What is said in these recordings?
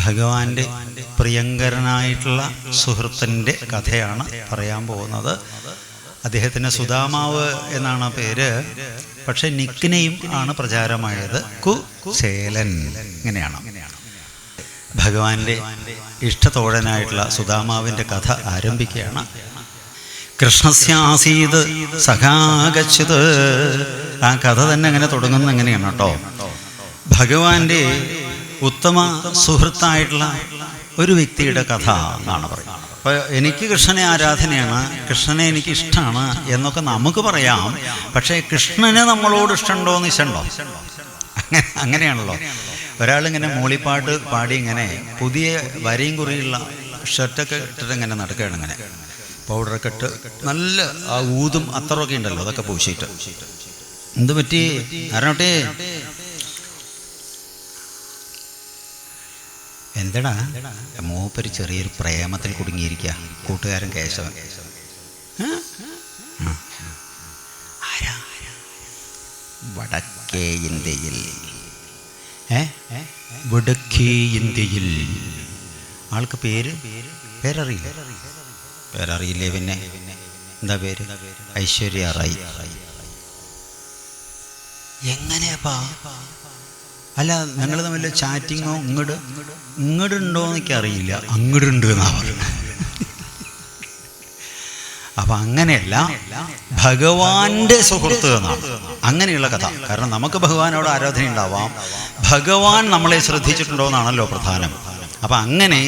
ഭഗവാന്റെ പ്രിയങ്കരനായിട്ടുള്ള സുഹൃത്തിൻ്റെ കഥയാണ് പറയാൻ പോകുന്നത്. അദ്ദേഹത്തിന് സുദാമാവ് എന്നാണ് പേര്, പക്ഷെ നിക്നെയിം ആണ് പ്രചാരമായത്, കുചേലൻ. ഇങ്ങനെയാണ്. ഭഗവാന്റെ ഇഷ്ടത്തോഴനായിട്ടുള്ള സുദാമാവിൻ്റെ കഥ ആരംഭിക്കുകയാണ്. കൃഷ്ണസ്യാസീത് സഖാഗച്ഛത്. ആ കഥ തന്നെ അങ്ങനെ തുടങ്ങുന്നത് എങ്ങനെയാണ് കേട്ടോ. ഭഗവാന്റെ ഉത്തമ സുഹൃത്തായിട്ടുള്ള ഒരു വ്യക്തിയുടെ കഥ എന്നാണ് പറയുന്നത്. അപ്പോൾ എനിക്ക് കൃഷ്ണനെ ആരാധനയാണ്, കൃഷ്ണനെ എനിക്ക് ഇഷ്ടമാണ് എന്നൊക്കെ നമുക്ക് പറയാം. പക്ഷേ കൃഷ്ണന് നമ്മളോട് ഇഷ്ടമുണ്ടോ എന്ന് ഇഷ്ടമുണ്ടോ? അങ്ങനെയാണല്ലോ. ഒരാളിങ്ങനെ മൂളിപ്പാട്ട് പാടി ഇങ്ങനെ പുതിയ വരയും കുറിയുള്ള ഷർട്ടൊക്കെ ഇട്ടിട്ട് ഇങ്ങനെ നടക്കുകയാണ്. ഇങ്ങനെ പൗഡറൊക്കെ ഇട്ട് നല്ല ആ ഊതും അത്തറൊക്കെ ഉണ്ടല്ലോ, അതൊക്കെ പൂശിയിട്ട്. എന്ത് പറ്റി അറിഞ്ഞോട്ടെ? എന്തടാ? മൂപ്പര് ചെറിയൊരു പ്രേമത്തിൽ കുടുങ്ങിയിരിക്കുക. കൂട്ടുകാരൻ കേശവൻ. വടക്കേ ഇന്ത്യയിൽ വടക്കേ ഇന്ത്യയിൽ ആൾക്ക് പേരറിയില്ലേ? പിന്നെ എന്താ പേര്? ഐശ്വര്യ റായ്. എങ്ങനെയാപ്പാ? അല്ല, നിങ്ങൾ തമ്മിൽ ചാറ്റിങ്ങോ ഇങ്ങോട്ടുണ്ടോ എന്നൊക്കെ അറിയില്ല, അങ്ങോട്ടുണ്ട് എന്നാ പറയുന്നത്. അപ്പം അങ്ങനെയല്ല, ഭഗവാന്റെ സുഹൃത്ത് എന്നാണ് അങ്ങനെയുള്ള കഥ. കാരണം നമുക്ക് ഭഗവാനോട് ആരാധന ഉണ്ടാവാം, ഭഗവാൻ നമ്മളെ ശ്രദ്ധിച്ചിട്ടുണ്ടോ എന്നാണല്ലോ പ്രധാനം. അപ്പം അങ്ങനെ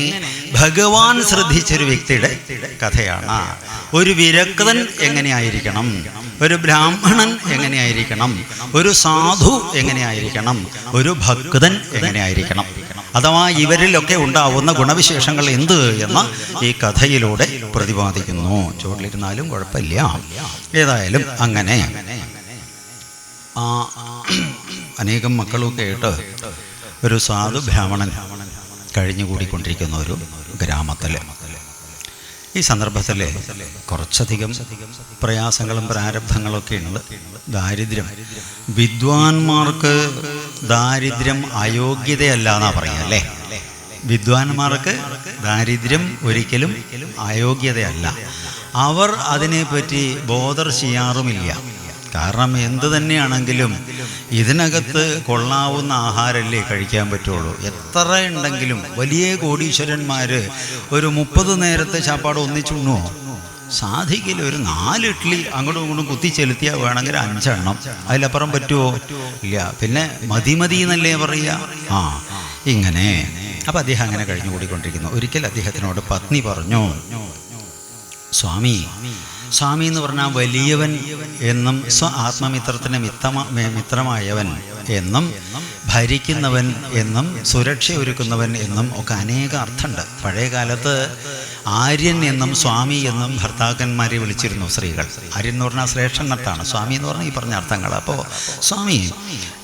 ഭഗവാൻ ശ്രദ്ധിച്ചൊരു വ്യക്തിയുടെ കഥയാണ്. ഒരു വിരക്തൻ എങ്ങനെയായിരിക്കണം, ഒരു ബ്രാഹ്മണൻ എങ്ങനെയായിരിക്കണം, ഒരു സാധു എങ്ങനെയായിരിക്കണം, ഒരു ഭക്തൻ എങ്ങനെയായിരിക്കണം, അഥവാ ഇവരിലൊക്കെ ഉണ്ടാവുന്ന ഗുണവിശേഷങ്ങൾ എന്ത് എന്ന ഈ കഥയിലൂടെ പ്രതിപാദിക്കുന്നു. ചുവട്ടിലിരുന്നാലും കുഴപ്പമില്ല. ഏതായാലും അങ്ങനെ അനേകം മക്കളൊക്കെ ആയിട്ട് ഒരു സാധു ബ്രാഹ്മണൻ കഴിഞ്ഞുകൂടിക്കൊണ്ടിരിക്കുന്ന ഒരു ഗ്രാമത്തിൽ. ഈ സന്ദർഭത്തിൽ കുറച്ചധികം പ്രയാസങ്ങളും പ്രാരബ്ധങ്ങളൊക്കെ ഉണ്ട്. ദാരിദ്ര്യം, വിദ്വാൻമാർക്ക് ദാരിദ്ര്യം അയോഗ്യതയല്ല എന്നാ പറയുക അല്ലേ? വിദ്വാൻമാർക്ക് ദാരിദ്ര്യം ഒരിക്കലും അയോഗ്യതയല്ല. അവർ അതിനെപ്പറ്റി ബോധർ ചെയ്യാറുമില്ല. കാരണം എന്ത് തന്നെയാണെങ്കിലും ഇതിനകത്ത് കൊള്ളാവുന്ന ആഹാരമല്ലേ കഴിക്കാൻ പറ്റുള്ളൂ. എത്ര ഉണ്ടെങ്കിലും വലിയ കോടീശ്വരന്മാർ ഒരു 30 നേരത്തെ ചാപ്പാട് ഒന്നിച്ചുണ്ണോ? സാധിക്കില്ല. ഒരു 4 ഇഡ്ഡലി അങ്ങോട്ടും ഇങ്ങോട്ടും കുത്തിച്ചെലുത്തിയാൽ വേണമെങ്കിൽ 5 എണ്ണം, അതിലപ്പുറം പറ്റുമോ? ഇല്ല. പിന്നെ മതി എന്നല്ലേ പറയുക. ഇങ്ങനെ. അപ്പം അദ്ദേഹം അങ്ങനെ കഴിഞ്ഞുകൂടിക്കൊണ്ടിരിക്കുന്നു. ഒരിക്കൽ അദ്ദേഹത്തിനോട് പത്നി പറഞ്ഞു, സ്വാമി എന്ന് പറഞ്ഞാൽ വലിയവൻ എന്നും ആത്മമിത്രത്തിന് മിത്രമായവൻ എന്നും ഭരിക്കുന്നവൻ എന്നും സുരക്ഷ ഒരുക്കുന്നവൻ എന്നും ഒക്കെ അനേക അർത്ഥമുണ്ട്. പഴയ കാലത്ത് ആര്യൻ എന്നും സ്വാമി എന്നും ഭർത്താക്കന്മാരെ വിളിച്ചിരുന്നു സ്ത്രീകൾ. ആര്യൻ എന്ന് പറഞ്ഞാൽ ശ്രേഷ്ഠൻ അർത്ഥാണ്, സ്വാമി എന്ന് പറഞ്ഞാൽ ഈ പറഞ്ഞ അർത്ഥങ്ങൾ. അപ്പോൾ സ്വാമി,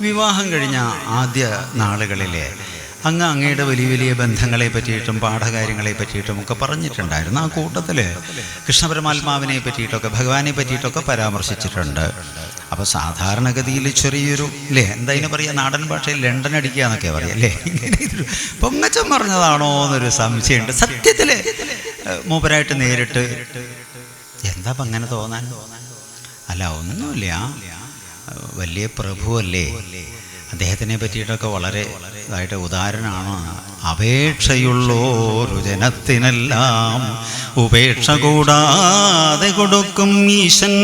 വിവാഹം കഴിഞ്ഞ ആദ്യ നാളുകളിലെ അങ്ങയുടെ വലിയ വലിയ ബന്ധങ്ങളെ പറ്റിയിട്ടും പാഠകാര്യങ്ങളെ പറ്റിയിട്ടും ഒക്കെ പറഞ്ഞിട്ടുണ്ടായിരുന്നു. ആ കൂട്ടത്തിൽ കൃഷ്ണപരമാത്മാവിനെ പറ്റിയിട്ടൊക്കെ ഭഗവാനെ പറ്റിയിട്ടൊക്കെ പരാമർശിച്ചിട്ടുണ്ട്. അപ്പോൾ സാധാരണഗതിയിൽ ചെറിയൊരു എന്തായാലും പറയുക, നാടൻ ഭാഷയിൽ ലണ്ടൻ അടിക്കുക എന്നൊക്കെ പറയാം അല്ലേ? ഇങ്ങനെ പൊങ്ങച്ചം പറഞ്ഞതാണോ എന്നൊരു സംശയമുണ്ട്. സത്യത്തിൽ മൂപ്പരായിട്ട് നേരിട്ട് എന്താ അപ്പം അങ്ങനെ തോന്നാൻ? അല്ല, ഒന്നുമില്ല. വലിയ പ്രഭുവല്ലേ, അദ്ദേഹത്തിനെ പറ്റിയിട്ടൊക്കെ വളരെ ഇതായിട്ട് ഉദാഹരണമാണ്. അപേക്ഷയുള്ളോരു ജനത്തിനെല്ലാം ഉപേക്ഷ കൂടാതെ കൊടുക്കും ഈശൻ.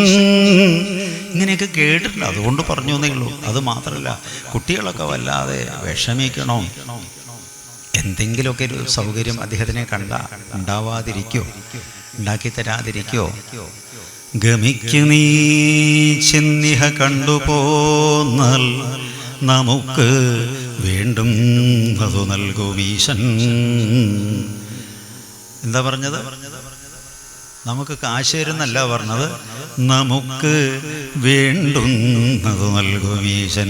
ഇങ്ങനെയൊക്കെ കേട്ടിട്ടില്ല, അതുകൊണ്ട് പറഞ്ഞു എന്നേ ഉള്ളൂ. അത് മാത്രമല്ല, കുട്ടികളൊക്കെ വല്ലാതെ വിഷമിക്കണോ, എന്തെങ്കിലുമൊക്കെ ഒരു സൗകര്യം അദ്ദേഹത്തിനെ ഉണ്ടാവാതിരിക്കോ, ഉണ്ടാക്കി തരാതിരിക്കോ? ഗമിക്കു നീ ചിന്നിഹ കണ്ടുപോന്നാൽ നമുക്ക് വീണ്ടും അത് നൽകും ഈശൻ. എന്താ പറഞ്ഞത്? നമുക്ക് കാശ് തരുന്നല്ല പറഞ്ഞത്, നമുക്ക് വേണ്ടുന്നത് നൽകും ഈശൻ.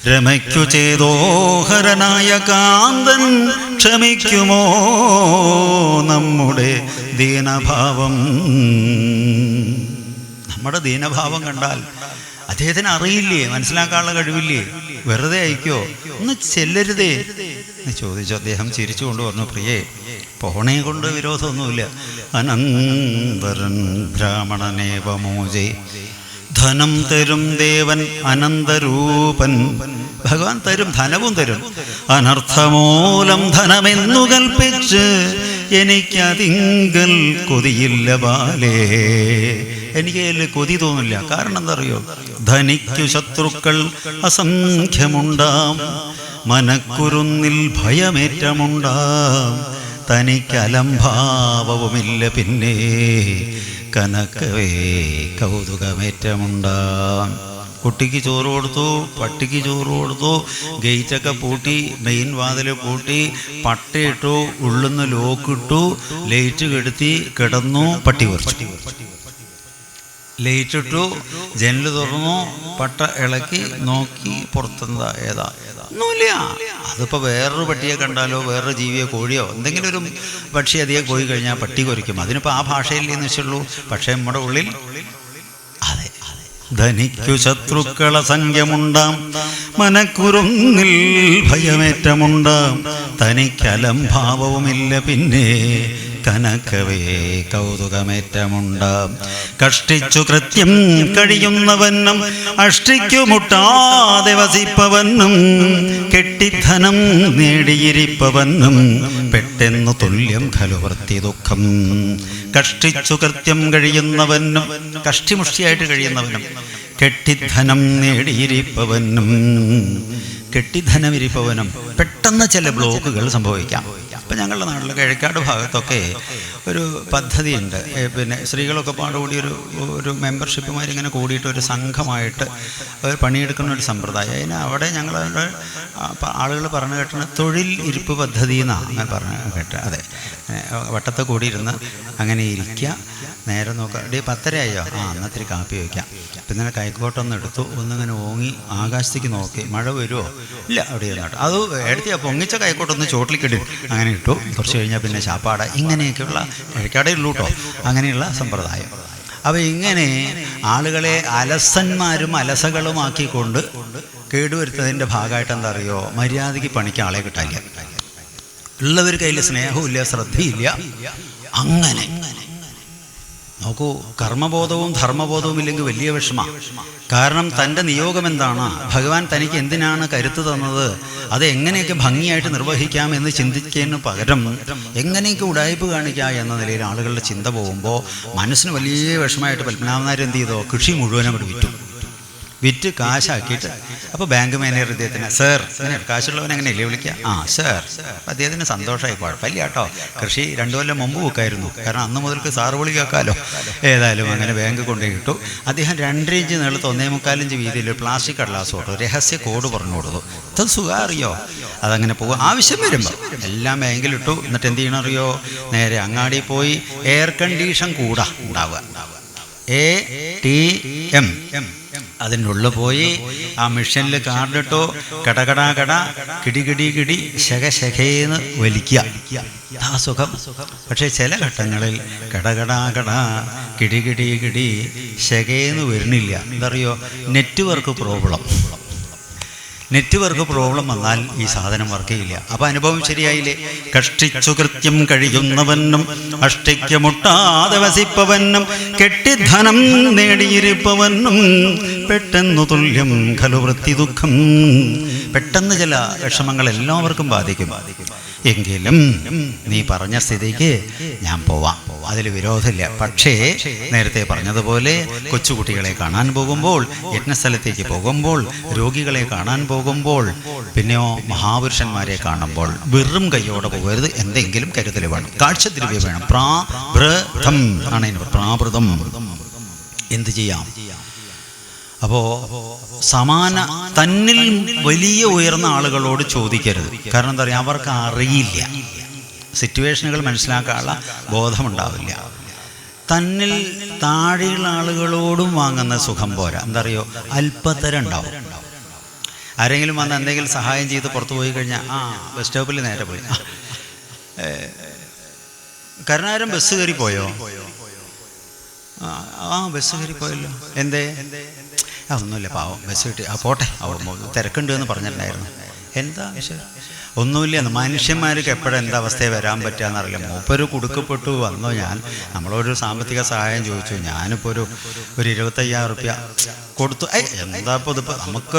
രമയ്ക്കു ചേതോഹരനായ കാന്തൻ ക്ഷമിക്കുമോ നമ്മുടെ ദീനഭാവം? നമ്മുടെ ദീനഭാവം കണ്ടാൽ അദ്ദേഹത്തിന് അറിയില്ലേ, മനസ്സിലാക്കാനുള്ള കഴിവില്ലേ, വെറുതെ അയക്കോ, ഒന്ന് ചെല്ലരുതേ എന്ന് ചോദിച്ചു. അദ്ദേഹം ചിരിച്ചുകൊണ്ട് പറഞ്ഞു, പ്രിയേ, പോണേ കൊണ്ട് വിരോധമൊന്നുമില്ല. അനന്തരൻ ബ്രാഹ്മണനേവമോജേ, ധനം തരും ദേവൻ അനന്തരൂപൻ. ഭഗവാൻ തരും, ധനവും തരും. അനർത്ഥമൂലം ധനമെന്നു കൽപ്പിച്ച് എനിക്കതിങ്കൽ കൊതിയില്ല ബാലേ. എനിക്ക് അതിൽ കൊതി തോന്നില്ല. കാരണം എന്താ അറിയോ? ധനിക്കു ശത്രുക്കൾ അസംഖ്യമുണ്ടാം, മനക്കുരുന്നിൽ ഭയമേറ്റമുണ്ടാം, തനിക്കലംഭാവവുമില്ല പിന്നെ കനക്കവേ കൗതുകമേറ്റമുണ്ടാം. കുട്ടിക്ക് ചോറ് കൊടുത്തു, പട്ടിക്ക് ചോറ് കൊടുത്തു, ഗേറ്റൊക്കെ പൂട്ടി, മെയിൻ വാതിൽ പൂട്ടി, പട്ടയിട്ടു, ഉള്ളുന്ന് ലോക്കിട്ടു, ലൈറ്റ് കെടുത്തി കിടന്നു, പട്ടി കുറച്ചു. ലൈറ്റ് ഇട്ടു, ജനല് തുറന്നു, പട്ട ഇളക്കി നോക്കി, പുറത്തെന്താ ഏതാ ഒന്നുമില്ല. അതിപ്പോൾ വേറൊരു പട്ടിയെ കണ്ടാലോ, വേറൊരു ജീവിയോ കോഴിയോ എന്തെങ്കിലും ഒരു പക്ഷി അധികം പോയി കഴിഞ്ഞാൽ പട്ടി കുരയ്ക്കും. അതിനിപ്പോൾ ആ ഭാഷയില്ലെന്ന് വെച്ചുള്ളൂ. പക്ഷേ നമ്മുടെ ഉള്ളിൽ അതെ, ധനിക്കു ശത്രുക്കള സംഖ്യമുണ്ടാം, മനക്കുരുന്നിൽ ഭയമേറ്റമുണ്ടാം, തനിക്കലംഭാവവുമില്ല പിന്നെ കനക്കവേ കൗതുകമേറ്റമുണ്ടാം. കഷ്ടിച്ചു കൃത്യം കഴിയുന്നവനും അഷ്ടിക്കു മുട്ടാതെ വസിപ്പവനും കെട്ടിധനം നേടിയിരിപ്പവനും പെട്ടെന്നു തുല്യം ഖലു വൃത്തി ദുഃഖം. കഷ്ടിച്ചു കൃത്യം കഴിയുന്നവനും, കഷ്ടിമുഷ്ടിയായിട്ട് കഴിയുന്നവനും, കെട്ടിധനം നേടിയിരിപ്പവനും, കെട്ടിധനമിരിപ്പവനും പെട്ടെന്ന് ചില ബ്ലോക്കുകൾ സംഭവിക്കാം. ഇപ്പം ഞങ്ങളുടെ നാട്ടിൽ കിഴക്കാട് ഭാഗത്തൊക്കെ ഒരു പദ്ധതിയുണ്ട്. പിന്നെ സ്ത്രീകളൊക്കെ പാടുകൂടി ഒരു മെമ്പർഷിപ്പുമാരിങ്ങനെ കൂടിയിട്ട് ഒരു സംഘമായിട്ട് പണിയെടുക്കുന്ന ഒരു സമ്പ്രദായം. അതിന് അവിടെ ഞങ്ങളുടെ ആളുകൾ പറഞ്ഞു കേട്ടാണ് തൊഴിൽ ഇരിപ്പ് പദ്ധതി എന്നാണ് അങ്ങനെ പറഞ്ഞു കേട്ടത്. അതെ, വട്ടത്തെ കൂടിയിരുന്ന് അങ്ങനെ ഇരിക്കുക, നേരെ നോക്കുക. 10:30 ആയോ? അന്നത്തിരി കാപ്പി വയ്ക്കാം. പിന്നെ കൈക്കോട്ടൊന്ന് എടുത്തു, ഒന്നിങ്ങനെ ഓങ്ങി ആകാശത്തേക്ക് നോക്കി, മഴ വരുമോ? ഇല്ല, അവിടെ ഇരുന്നോട്ടോ. അത് എടുത്തി പൊങ്ങിച്ച കൈക്കോട്ടൊന്ന് ചോട്ടിലേക്കിടും, അങ്ങനെ ഇട്ടു. കുറച്ച് കഴിഞ്ഞാൽ പിന്നെ ചാപ്പാട, ഇങ്ങനെയൊക്കെയുള്ള കിഴക്കാടേയുള്ളൂ കേട്ടോ അങ്ങനെയുള്ള സമ്പ്രദായം. അപ്പോൾ ഇങ്ങനെ ആളുകളെ അലസന്മാരും അലസകളുമാക്കിക്കൊണ്ട് കേടുവരുത്തതിൻ്റെ ഭാഗമായിട്ട് എന്താ അറിയോ, മര്യാദയ്ക്ക് പണിക്ക് ആളെ കിട്ടാനില്ല. ഉള്ളവർ കയ്യിൽ സ്നേഹവും ഇല്ല, ശ്രദ്ധയില്ല. അങ്ങനെ നോക്കൂ, കർമ്മബോധവും ധർമ്മബോധവും ഇല്ലെങ്കിൽ വലിയ വിഷമമാണ്. കാരണം തൻ്റെ നിയോഗം എന്താണ്, ഭഗവാൻ തനിക്ക് എന്തിനാണ് കരുത്ത് തന്നത്, അത് എങ്ങനെയൊക്കെ ഭംഗിയായിട്ട് നിർവഹിക്കാമെന്ന് ചിന്തിക്കുന്നതിന് പകരം എങ്ങനെയൊക്കെ ഉടായ്പ് കാണിക്കുക എന്ന നിലയിൽ ആളുകളുടെ ചിന്ത പോകുമ്പോൾ മനസ്സിന് വലിയ വിഷമമായിട്ട് പത്മനാഭനാർ എന്ത് ചെയ്തോ, കൃഷി മുഴുവനും കൂടി വിറ്റ് കാശാക്കിയിട്ട്. അപ്പോൾ ബാങ്ക് മാനേജർ അദ്ദേഹത്തിന്, സാർ ഇങ്ങനെ കാശുള്ളവൻ എങ്ങനെയല്ലേ വിളിക്കുക? സാർ. അദ്ദേഹത്തിന് സന്തോഷമായി, കുഴപ്പമില്ല കേട്ടോ, കൃഷി 2 കൊല്ലം മുമ്പ് വെക്കായിരുന്നു, കാരണം അന്ന് മുതൽക്ക് സാറ് വിളി കേൾക്കാമല്ലോ. ഏതായാലും അങ്ങനെ ബാങ്ക് കൊണ്ടുപോയി ഇട്ടു. അദ്ദേഹം 2 ഇഞ്ച് നീളത്ത് 1.25 ഇഞ്ച് വീതിയിൽ പ്ലാസ്റ്റിക് കടലാസ് കൊടുത്തു, രഹസ്യ കോഡ് പറഞ്ഞു കൊടുത്തു. ഇത് സുഖം അറിയോ, അതങ്ങനെ പോകും. ആവശ്യം വരുമ്പോൾ എല്ലാം ബാങ്കിലിട്ടു. എന്നിട്ട് എന്ത് ചെയ്യണം അറിയോ, നേരെ അങ്ങാടി പോയി എയർ കണ്ടീഷൻ കൂടാ ഉണ്ടാവുക, ATM, അതിൻ്റെ ഉള്ളിൽ പോയി ആ മിഷനിൽ കാർഡിട്ടോ, കടകടാ കട, കിടി ശകശകേന്ന് വലിക്കുക. ആ സുഖം. പക്ഷേ ചില ഘട്ടങ്ങളിൽ കടകടാ കട, കിടി ശകേന്ന് വരുന്നില്ല. എന്തറിയോ, നെറ്റ്വർക്ക് പ്രോബ്ലം വന്നാൽ ഈ സാധനം വർക്ക് ചെയ്യില്ല. അപ്പം അനുഭവം ശരിയായില്ലേ? കഷ്ടിച്ചു കൃത്യം കഴിയുന്നവനും അഷ്ടിക്ക് മുട്ടാതെ വസിപ്പവനും കെട്ടിധനം നേടിയിരിപ്പവനും പെട്ടെന്നു തുല്യം ഖലു വൃത്തി ദുഃഖം. പെട്ടെന്ന് ചില വിഷമങ്ങൾ എല്ലാവർക്കും ബാധിക്കും. എങ്കിലും നീ പറഞ്ഞ സ്ഥിതിക്ക് ഞാൻ പോവാം, അതിൽ വിരോധമില്ല. പക്ഷേ നേരത്തെ പറഞ്ഞതുപോലെ കൊച്ചുകുട്ടികളെ കാണാൻ പോകുമ്പോൾ, യജ്ഞസ്ഥലത്തേക്ക് പോകുമ്പോൾ, രോഗികളെ കാണാൻ പോകുമ്പോൾ, പിന്നെയോ മഹാപുരുഷന്മാരെ കാണുമ്പോൾ വെറും കൈയോടെ പോകരുത്. എന്തെങ്കിലും കരുതൽ വേണം, കാഴ്ചദ്രവ്യം വേണം. പ്രാഭൃതം ആണ് പ്രാഭൃതം. എന്ത് ചെയ്യാം? അപ്പോൾ തന്നിൽ വലിയ ഉയർന്ന ആളുകളോട് ചോദിക്കരുത്. കാരണം എന്താ പറയുക, അവർക്ക് അറിയില്ല, സിറ്റുവേഷനുകൾ മനസ്സിലാക്കാനുള്ള ബോധമുണ്ടാവില്ല. തന്നിൽ താഴെയുള്ള ആളുകളോടും വാങ്ങുന്ന സുഖം പോരാ. എന്താ അറിയോ, അല്പത്തരം ഉണ്ടാവും. ആരെങ്കിലും വന്ന് എന്തെങ്കിലും സഹായം ചെയ്ത് പുറത്തു പോയി കഴിഞ്ഞാൽ ബസ് സ്റ്റോപ്പിൽ നേരെ പോയി, കരുണാകരൻ ബസ് കയറി പോയോ? ബസ് കയറി പോയല്ലോ. എന്തേ? ഒന്നുമില്ല പാവം ബസ് കിട്ടി, പോട്ടെ, തിരക്കുണ്ട് എന്ന് പറഞ്ഞിട്ടുണ്ടായിരുന്നു. എന്താ ഒന്നുമില്ല, മനുഷ്യന്മാർക്ക് എപ്പോഴും എന്താ അവസ്ഥയെ വരാൻ പറ്റുകയെന്നറിയില്ല. മൂപ്പൊരു കുടുക്കപ്പെട്ടു വന്നോ, നമ്മളൊരു സാമ്പത്തിക സഹായം ചോദിച്ചു, ഞാനിപ്പോൾ ഒരു 25,000 റുപ്യ കൊടുത്തു. എന്താ ഇപ്പോൾ ഇതിപ്പോൾ നമുക്ക്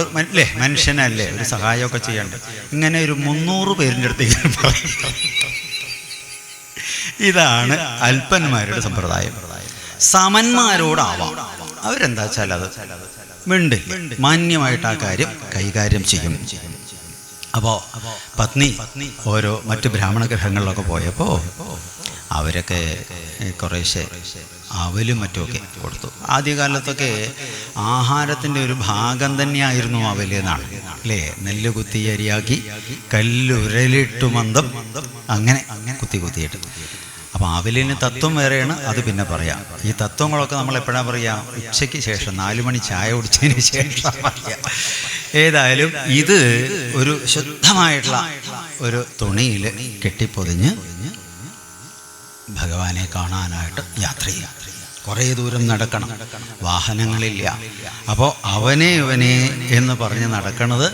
മനുഷ്യനല്ലേ, ഒരു സഹായമൊക്കെ ചെയ്യണ്ടേ. ഇങ്ങനെ ഒരു 300 പേരിൻ്റെ അടുത്തേക്ക് പറയും. ഇതാണ് അല്പന്മാരുടെ സമ്പ്രദായം. സമന്മാരോടാവാം, അവരെന്താ വെച്ചാൽ അത് മിണ്ട് മാന്യമായിട്ട് ആ കാര്യം കൈകാര്യം ചെയ്യും. അപ്പോൾ പത്നി ഓരോ മറ്റ് ബ്രാഹ്മണ ഗ്രഹങ്ങളിലൊക്കെ പോയപ്പോൾ അവരൊക്കെ കുറേശ്ശെ അവലും മറ്റുമൊക്കെ കൊടുത്തു. ആദ്യകാലത്തൊക്കെ ആഹാരത്തിൻ്റെ ഒരു ഭാഗം തന്നെയായിരുന്നു അവല് എന്നാണ് അല്ലേ. നെല്ല് കുത്തി അരിയാക്കി കല്ലുരലിട്ടു മന്ദം അങ്ങനെ കുത്തിയിട്ട്. അപ്പോൾ അവലിന് തത്വം വേറെയാണ്, അത് പിന്നെ പറയാം. ഈ തത്വങ്ങളൊക്കെ നമ്മൾ എപ്പോഴാണ് പറയുക? ഉച്ചയ്ക്ക് ശേഷം 4 മണി ചായ കുടിച്ചതിന് ശേഷം പറയാം. ഏതായാലും ഇത് ഒരു ശുദ്ധമായിട്ടുള്ള ഒരു തുണിയിൽ കെട്ടിപ്പൊതിഞ്ഞ് ഭഗവാനെ കാണാനായിട്ട് യാത്ര ചെയ്യാം. കുറേ ദൂരം നടക്കണം, വാഹനങ്ങളില്ല. അപ്പോൾ അവനെ ഇവനെ എന്ന് പറഞ്ഞ് നടക്കണത്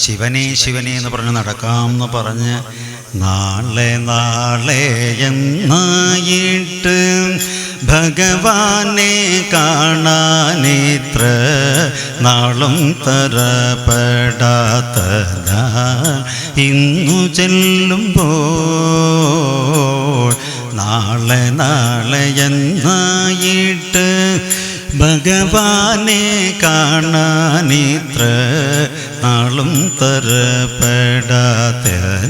ശിവനെ ശിവനെ എന്ന് പറഞ്ഞ് നടക്കാമെന്ന് പറഞ്ഞ് നാളെ നാളെ എന്നായിട്ട് ഭഗവാനെ കാണാനിത്ര നാളും തരപ്പെടാത്തത ഇന്നു ചെല്ലുമ്പോൾ നാളെ നാളെ എന്നായിട്ട് ഭഗവാനെ കാണാനിത്ര നാളും തരപ്പെടാത്ത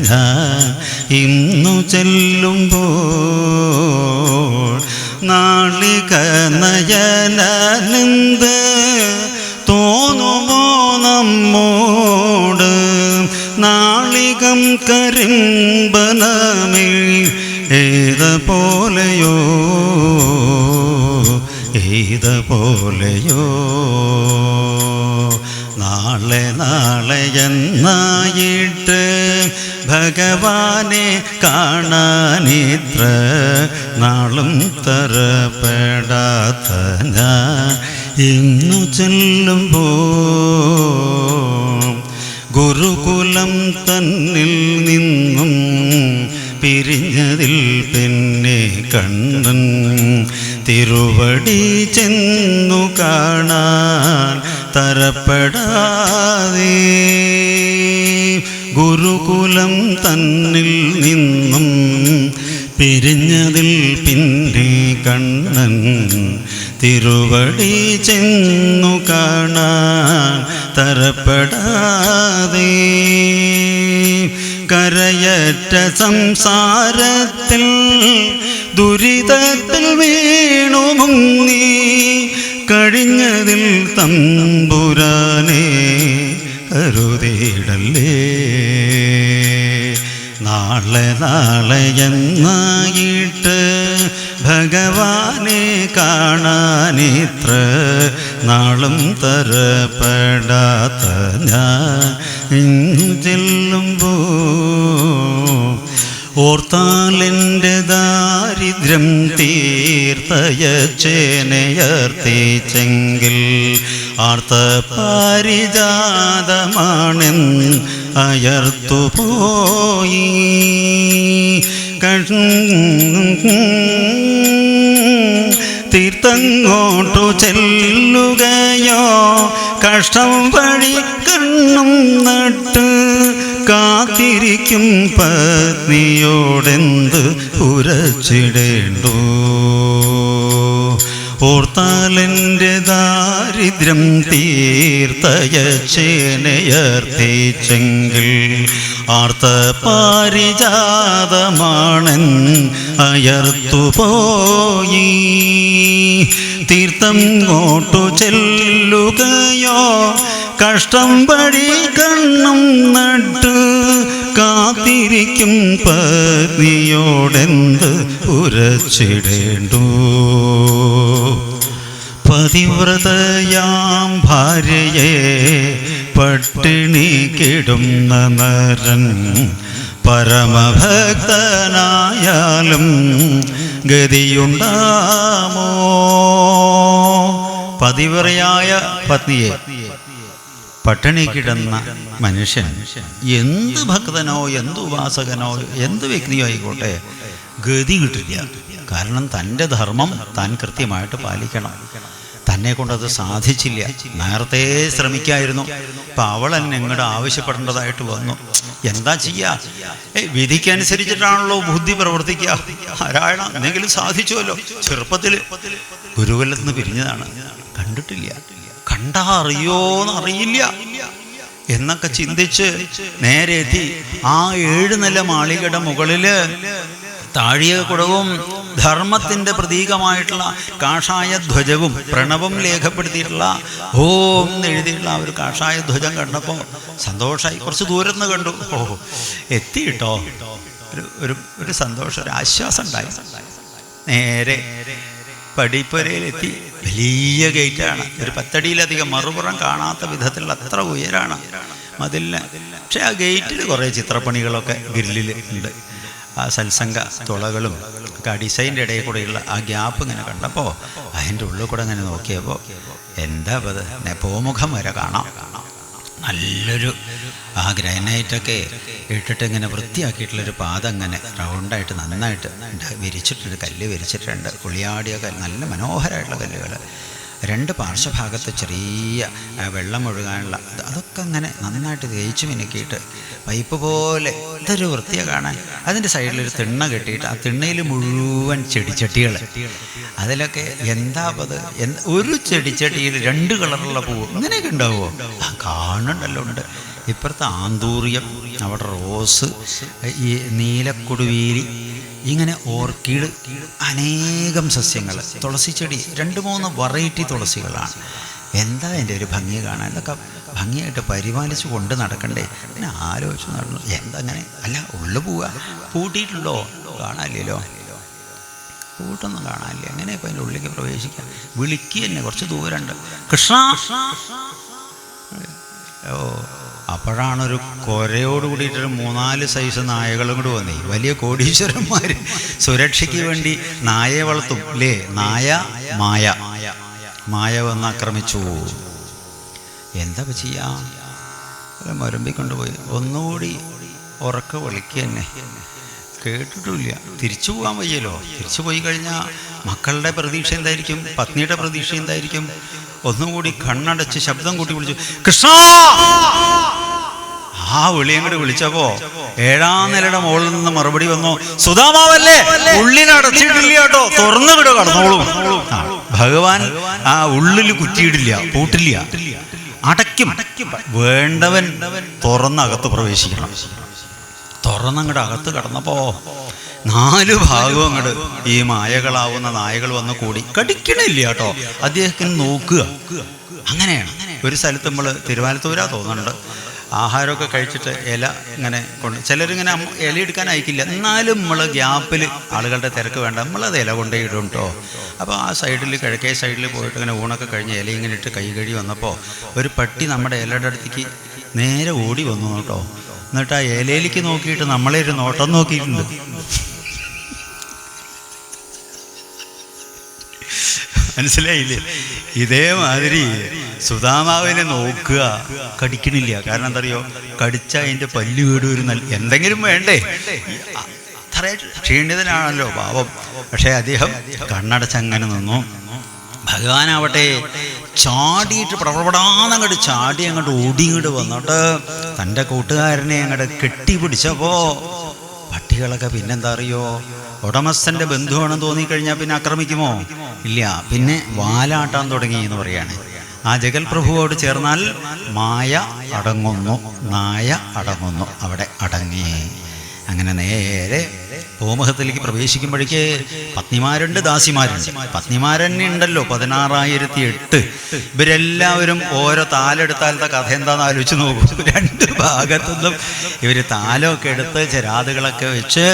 ഞാൻ ഇന്നു ചെല്ലുമ്പോൾ നാളിക നയനന്ത് തോന്നുമോ നമ്മോട് നാളികം കരിമ്പനമേ ഏത് പോലെയോ നാളെ നാളെ എന്നായിട്ട് ഭഗവാനെ കാണാനിത്ര നാളും തരപ്പെടാത്ത ഞാൻ ഇന്നു ചെല്ലുമ്പോൾ ഗുരുകുലം തന്നിൽ നിന്നും പിരിഞ്ഞതിൽ പിന്നെ കണ്ണൻ തിരുവടി ചെന്നു കാണാൻ തരപ്പെടാതെ ഗുരുകുലം തന്നിൽ നിന്നും പിരിഞ്ഞതിൽ പിന്നെ കണ്ണൻ തിരുവടി ചെന്നു കാണാൻ തരപ്പെടാതെ കരയറ്റ സംസാരത്തിൽ ദുരിതത്തിൽ വീണു മുങ്ങി കഴിഞ്ഞതിൽ തമ്പുരാനെ കരുതിയിടല്ലേ നാളെ നാളെ എന്നായിട്ട് ഭഗവാനെ കാണാനിത്ര നാളും തരപ്പെടാത്ത ഞാൻ ഇന്നു ചെല്ലുമ്പോൾ ഓർത്താലെൻ്റെ ദാരിദ്ര്യം തീർത്തയച്ചേനയർത്തിച്ചെങ്കിൽ ആർത്ത പാരിജാതമാണെന്ന് അയർത്തുപോയി തീർത്തങ്ങോട്ടു ചെല്ലുകയോ കഷ്ടം വഴി കണ്ണും നട്ട് കാത്തിരിക്കും പത്നിയോടെന്ത് ഉരച്ചിടേണ്ടു ഓർത്താലെൻ്റെ ദാരിദ്ര്യം തീർത്തയച്ചേനയർത്തിച്ചെങ്കിൽ ആർത്ത പാരിജാതമാണെന്ന് അയർത്തുപോയി തീർത്ഥങ്ങോട്ടു ചെല്ലുകയോ കഷ്ടം വഴി കണ്ണും നട്ട് കാത്തിരിക്കും പത്നിയോടെന്ത് ഉരച്ചിടേണ്ടു പതിവ്രതയാം ഭാര്യയെ പട്ടിണി കിടുന്ന നരൻ പരമഭക്തനായാലും ഗതിയുണ്ടാമോ പതിവറയായ പത്നിയെ പട്ടിണി കിടന്ന മനുഷ്യൻ എന്ത് ഭക്തനോ എന്ത് ഉപാസകനോ എന്ത് വ്യക്തിയോ ആയിക്കോട്ടെ ഗതി കിട്ടില്ല. കാരണം തൻ്റെ ധർമ്മം താൻ കൃത്യമായിട്ട് പാലിക്കണം. തന്നെ കൊണ്ടത് സാധിച്ചില്ല. നേരത്തെ ശ്രമിക്കായിരുന്നു. അപ്പം അവൾ എന്നെ ഇങ്ങോട്ട് ആവശ്യപ്പെടേണ്ടതായിട്ട് വന്നു. എന്താ ചെയ്യുക? വിധിക്കനുസരിച്ചിട്ടാണല്ലോ ബുദ്ധി പ്രവർത്തിക്കുക. നാരായണ എന്തെങ്കിലും സാധിച്ചുവല്ലോ. ചെറുപ്പത്തിൽ ഗുരുകുലത്തിൽ നിന്ന് പിരിഞ്ഞതാണ്. കണ്ടിട്ടില്ല. കണ്ടാ അറിയോന്നറിയില്ല എന്നൊക്കെ ചിന്തിച്ച് നേരെ എത്തി ആ 7 നില മാളികയുടെ മുകളില് താഴിക കുടവും ധർമ്മത്തിൻ്റെ പ്രതീകമായിട്ടുള്ള കാഷായ ധ്വജവും പ്രണവം രേഖപ്പെടുത്തിയിട്ടുള്ള ഓം എന്നെഴുതിയിട്ടുള്ള ഒരു കാഷായ ധ്വജം കണ്ടപ്പോൾ സന്തോഷമായി. കുറച്ച് ദൂരം നിന്ന് കണ്ടു. എത്തിയിട്ടോ. ഒരു സന്തോഷം, ഒരു ആശ്വാസം ഉണ്ടായി. നേരെ പടിപ്പുരയിലെത്തി. വലിയ ഗേറ്റാണ്. ഒരു 10 അടിയിലധികം, മറുപുറം കാണാത്ത വിധത്തിലുള്ള അത്ര ഉയരാണ് മതിലിന്. പക്ഷെ ആ ഗേറ്റിൽ കുറേ ചിത്രപ്പണികളൊക്കെ ഗ്രില്ലിൽ ഉണ്ട്. ആ സത്സംഗ തുളകളും ഡിസൈൻ്റെ ഇടയിൽ കൂടെയുള്ള ആ ഗ്യാപ്പ് ഇങ്ങനെ കണ്ടപ്പോൾ അതിൻ്റെ ഉള്ളിൽ കൂടെ ഇങ്ങനെ നോക്കിയപ്പോൾ എന്താ അത് പൂമുഖം വരെ കാണാം. നല്ലൊരു ആ ഗ്രാനൈറ്റൊക്കെ ഇട്ടിട്ട് ഇങ്ങനെ വൃത്തിയാക്കിയിട്ടുള്ളൊരു പാദം ഇങ്ങനെ റൗണ്ടായിട്ട് നന്നായിട്ട് വിരിച്ചിട്ടുണ്ട്. കല്ല് വിരിച്ചിട്ടുണ്ട്. ഉളിയാടിയ കല്ല്, നല്ല മനോഹരമായിട്ടുള്ള കല്ലുകൾ. 2 പാർശ്വഭാഗത്ത് ചെറിയ വെള്ളം ഒഴുകാനുള്ള അതൊക്കെ അങ്ങനെ നന്നായിട്ട് തേച്ച് മിനുക്കിയിട്ട് പൈപ്പ് പോലെ ഇതൊരു വൃത്തിയാണ് കാണാൻ. അതിൻ്റെ സൈഡിലൊരു തിണ്ണ കെട്ടിയിട്ട് ആ തിണ്ണയിൽ മുഴുവൻ ചെടിച്ചട്ടികൾ. അതിലൊക്കെ എന്താ അത്, ഒരു ചെടിച്ചട്ടിയിൽ 2 കളറുള്ള പൂവ് ഇങ്ങനെയൊക്കെ ഉണ്ടാവുമോ? കാണുന്നുണ്ടല്ലോ. ഉണ്ട്. ഇപ്പുറത്തെ ആന്തൂറിയം, അവിടെ റോസ്, ഈ നീലക്കൊടുവേലി, ഇങ്ങനെ ഓർക്കിഡ്, അനേകം സസ്യങ്ങൾ, തുളസിച്ചെടി, 2-3 വെറൈറ്റി തുളസികളാണ്. എന്താ എൻ്റെ ഒരു ഭംഗി കാണാൻ. ഇതൊക്കെ ഭംഗിയായിട്ട് പരിപാലിച്ച് കൊണ്ട് നടക്കണ്ടേ? പിന്നെ ആലോചിച്ച് നടന്നു. എന്താ അങ്ങനെ? അല്ല, ഉള്ളു പോവുക. പൂട്ടിയിട്ടുണ്ടോ? കാണാനില്ലല്ലോ. പൂട്ടൊന്നും കാണാനില്ല. എങ്ങനെ ഇപ്പം അതിൻ്റെ ഉള്ളിലേക്ക് പ്രവേശിക്കാം? വിളിക്കുക തന്നെ. കുറച്ച് ദൂരമുണ്ട്. കൃഷ്ണ. അപ്പോഴാണൊരു കൊരയോട് കൂടിയിട്ടൊരു 3-4 സൈസ് നായകളും കൂടി വന്നേ. വലിയ കോടീശ്വരന്മാർ സുരക്ഷയ്ക്ക് വേണ്ടി നായയെ വളർത്തും അല്ലേ? മായ വന്ന് ആക്രമിച്ചു. എന്താ ചെയ്യാ? മരമ്പിക്കൊണ്ടുപോയി. ഒന്നുകൂടി ഉറക്ക വിളിക്കുക തന്നെ. കേട്ടിട്ടില്ല. തിരിച്ചു പോകാൻ വയ്യല്ലോ. തിരിച്ചു പോയി കഴിഞ്ഞാൽ മക്കളുടെ പ്രതീക്ഷ എന്തായിരിക്കും? പത്നിയുടെ പ്രതീക്ഷ എന്തായിരിക്കും? ഒന്നുകൂടി കണ്ണടച്ച് ശബ്ദം കൂട്ടി വിളിച്ചു, കൃഷ്ണ. ആ വിളിയും കൂടി വിളിച്ചപ്പോ 7-ാം നിലയുടെ മുകളിൽ നിന്ന് മറുപടി വന്നു, സുധാമാവല്ലേ, ഉള്ളിനടച്ചിട്ടില്ല കേട്ടോ, തുറന്നു വിട കടന്നോളൂ. ഭഗവാൻ ആ ഉള്ളിൽ കുറ്റിയിടില്ല, പൂട്ടില്ല, അടയ്ക്കും. വേണ്ടവൻ തുറന്നകത്ത് പ്രവേശിക്കണം. തുറന്നങ്ങോട്ട് അകത്ത് കടന്നപ്പോ 4 ഭാഗവും അങ്ങോട്ട് ഈ മായകളാവുന്ന നായകൾ വന്ന് കൂടി. കടിക്കണില്ല കേട്ടോ, അദ്ദേഹത്തിന് നോക്കുക. അങ്ങനെയാണ്. ഒരു സ്ഥലത്ത് നമ്മൾ തിരുവാലത്തൂരാ തോന്നുന്നുണ്ട്, ആഹാരമൊക്കെ കഴിച്ചിട്ട് ഇല ഇങ്ങനെ കൊണ്ട്, ചിലരിങ്ങനെ ഇല എടുക്കാൻ അയക്കില്ല, എന്നാലും നമ്മൾ ഗ്യാപ്പിൽ ആളുകളുടെ തിരക്ക് വേണ്ട, നമ്മളത് ഇല കൊണ്ടേ ഇടും കേട്ടോ. അപ്പോൾ ആ സൈഡിൽ, കിഴക്കേ സൈഡിൽ പോയിട്ട് ഇങ്ങനെ ഊണൊക്കെ കഴിഞ്ഞ് ഇല ഇങ്ങനെ ഇട്ട് കൈ കഴുകി വന്നപ്പോൾ ഒരു പട്ടി നമ്മുടെ ഇലയുടെ അടുത്തേക്ക് നേരെ ഓടി വന്നു കേട്ടോ. എന്നിട്ട് ആ ഇലയിലേക്ക് നോക്കിയിട്ട് നമ്മളെ ഒരു നോട്ടം നോക്കിയിട്ടുണ്ട്. മനസ്സിലായില്ലേ? ഇതേമാതിരി സുധാമാവിനെ നോക്കുക. കടിക്കണില്ല. കാരണം എന്താ അറിയോ? കടിച്ചാൽ അതിൻ്റെ പല്ല് വീട് ഒരു എന്തെങ്കിലും വേണ്ടേ? അത്ര ക്ഷീണിതനാണല്ലോ പാവം. പക്ഷേ അദ്ദേഹം കണ്ണടച്ചങ്ങനെ നിന്നു. ഭഗവാനാവട്ടെ ചാടിയിട്ട് പ്രവടാന്നങ്ങോട്ട് ചാടി അങ്ങോട്ട് ഓടി ഇങ്ങോട്ട് വന്നിട്ട് തൻ്റെ കൂട്ടുകാരനെ അങ്ങോട്ട് കെട്ടിപ്പിടിച്ചപ്പോൾ പട്ടികളൊക്കെ പിന്നെന്താ അറിയോ, ഉടമസ്ഥൻ്റെ ബന്ധുവാണെന്ന് തോന്നിക്കഴിഞ്ഞാൽ പിന്നെ ആക്രമിക്കുമോ? ഇല്ല, പിന്നെ വാലാട്ടാൻ തുടങ്ങി എന്ന് പറയാണ്. ആ ജഗൽ പ്രഭുവോട് ചേർന്നാൽ മായ അടങ്ങുന്നു, നായ അടങ്ങുന്നു, അവിടെ അടങ്ങി. അങ്ങനെ നേരെ ഭൂമുഖത്തിലേക്ക് പ്രവേശിക്കുമ്പോഴേക്ക് പത്നിമാരുണ്ട്, ദാസിമാരുണ്ട്. പത്നിമാരെന്നെ ഉണ്ടല്ലോ 16,008. ഇവരെല്ലാവരും ഓരോ താലെടുത്താലത്തെ കഥ എന്താണെന്ന് ആലോചിച്ച് നോക്കൂ. 2 ഭാഗത്തുനിന്നും ഇവർ താലമൊക്കെ എടുത്ത് ചെരാതുകളൊക്കെ വെച്ച്.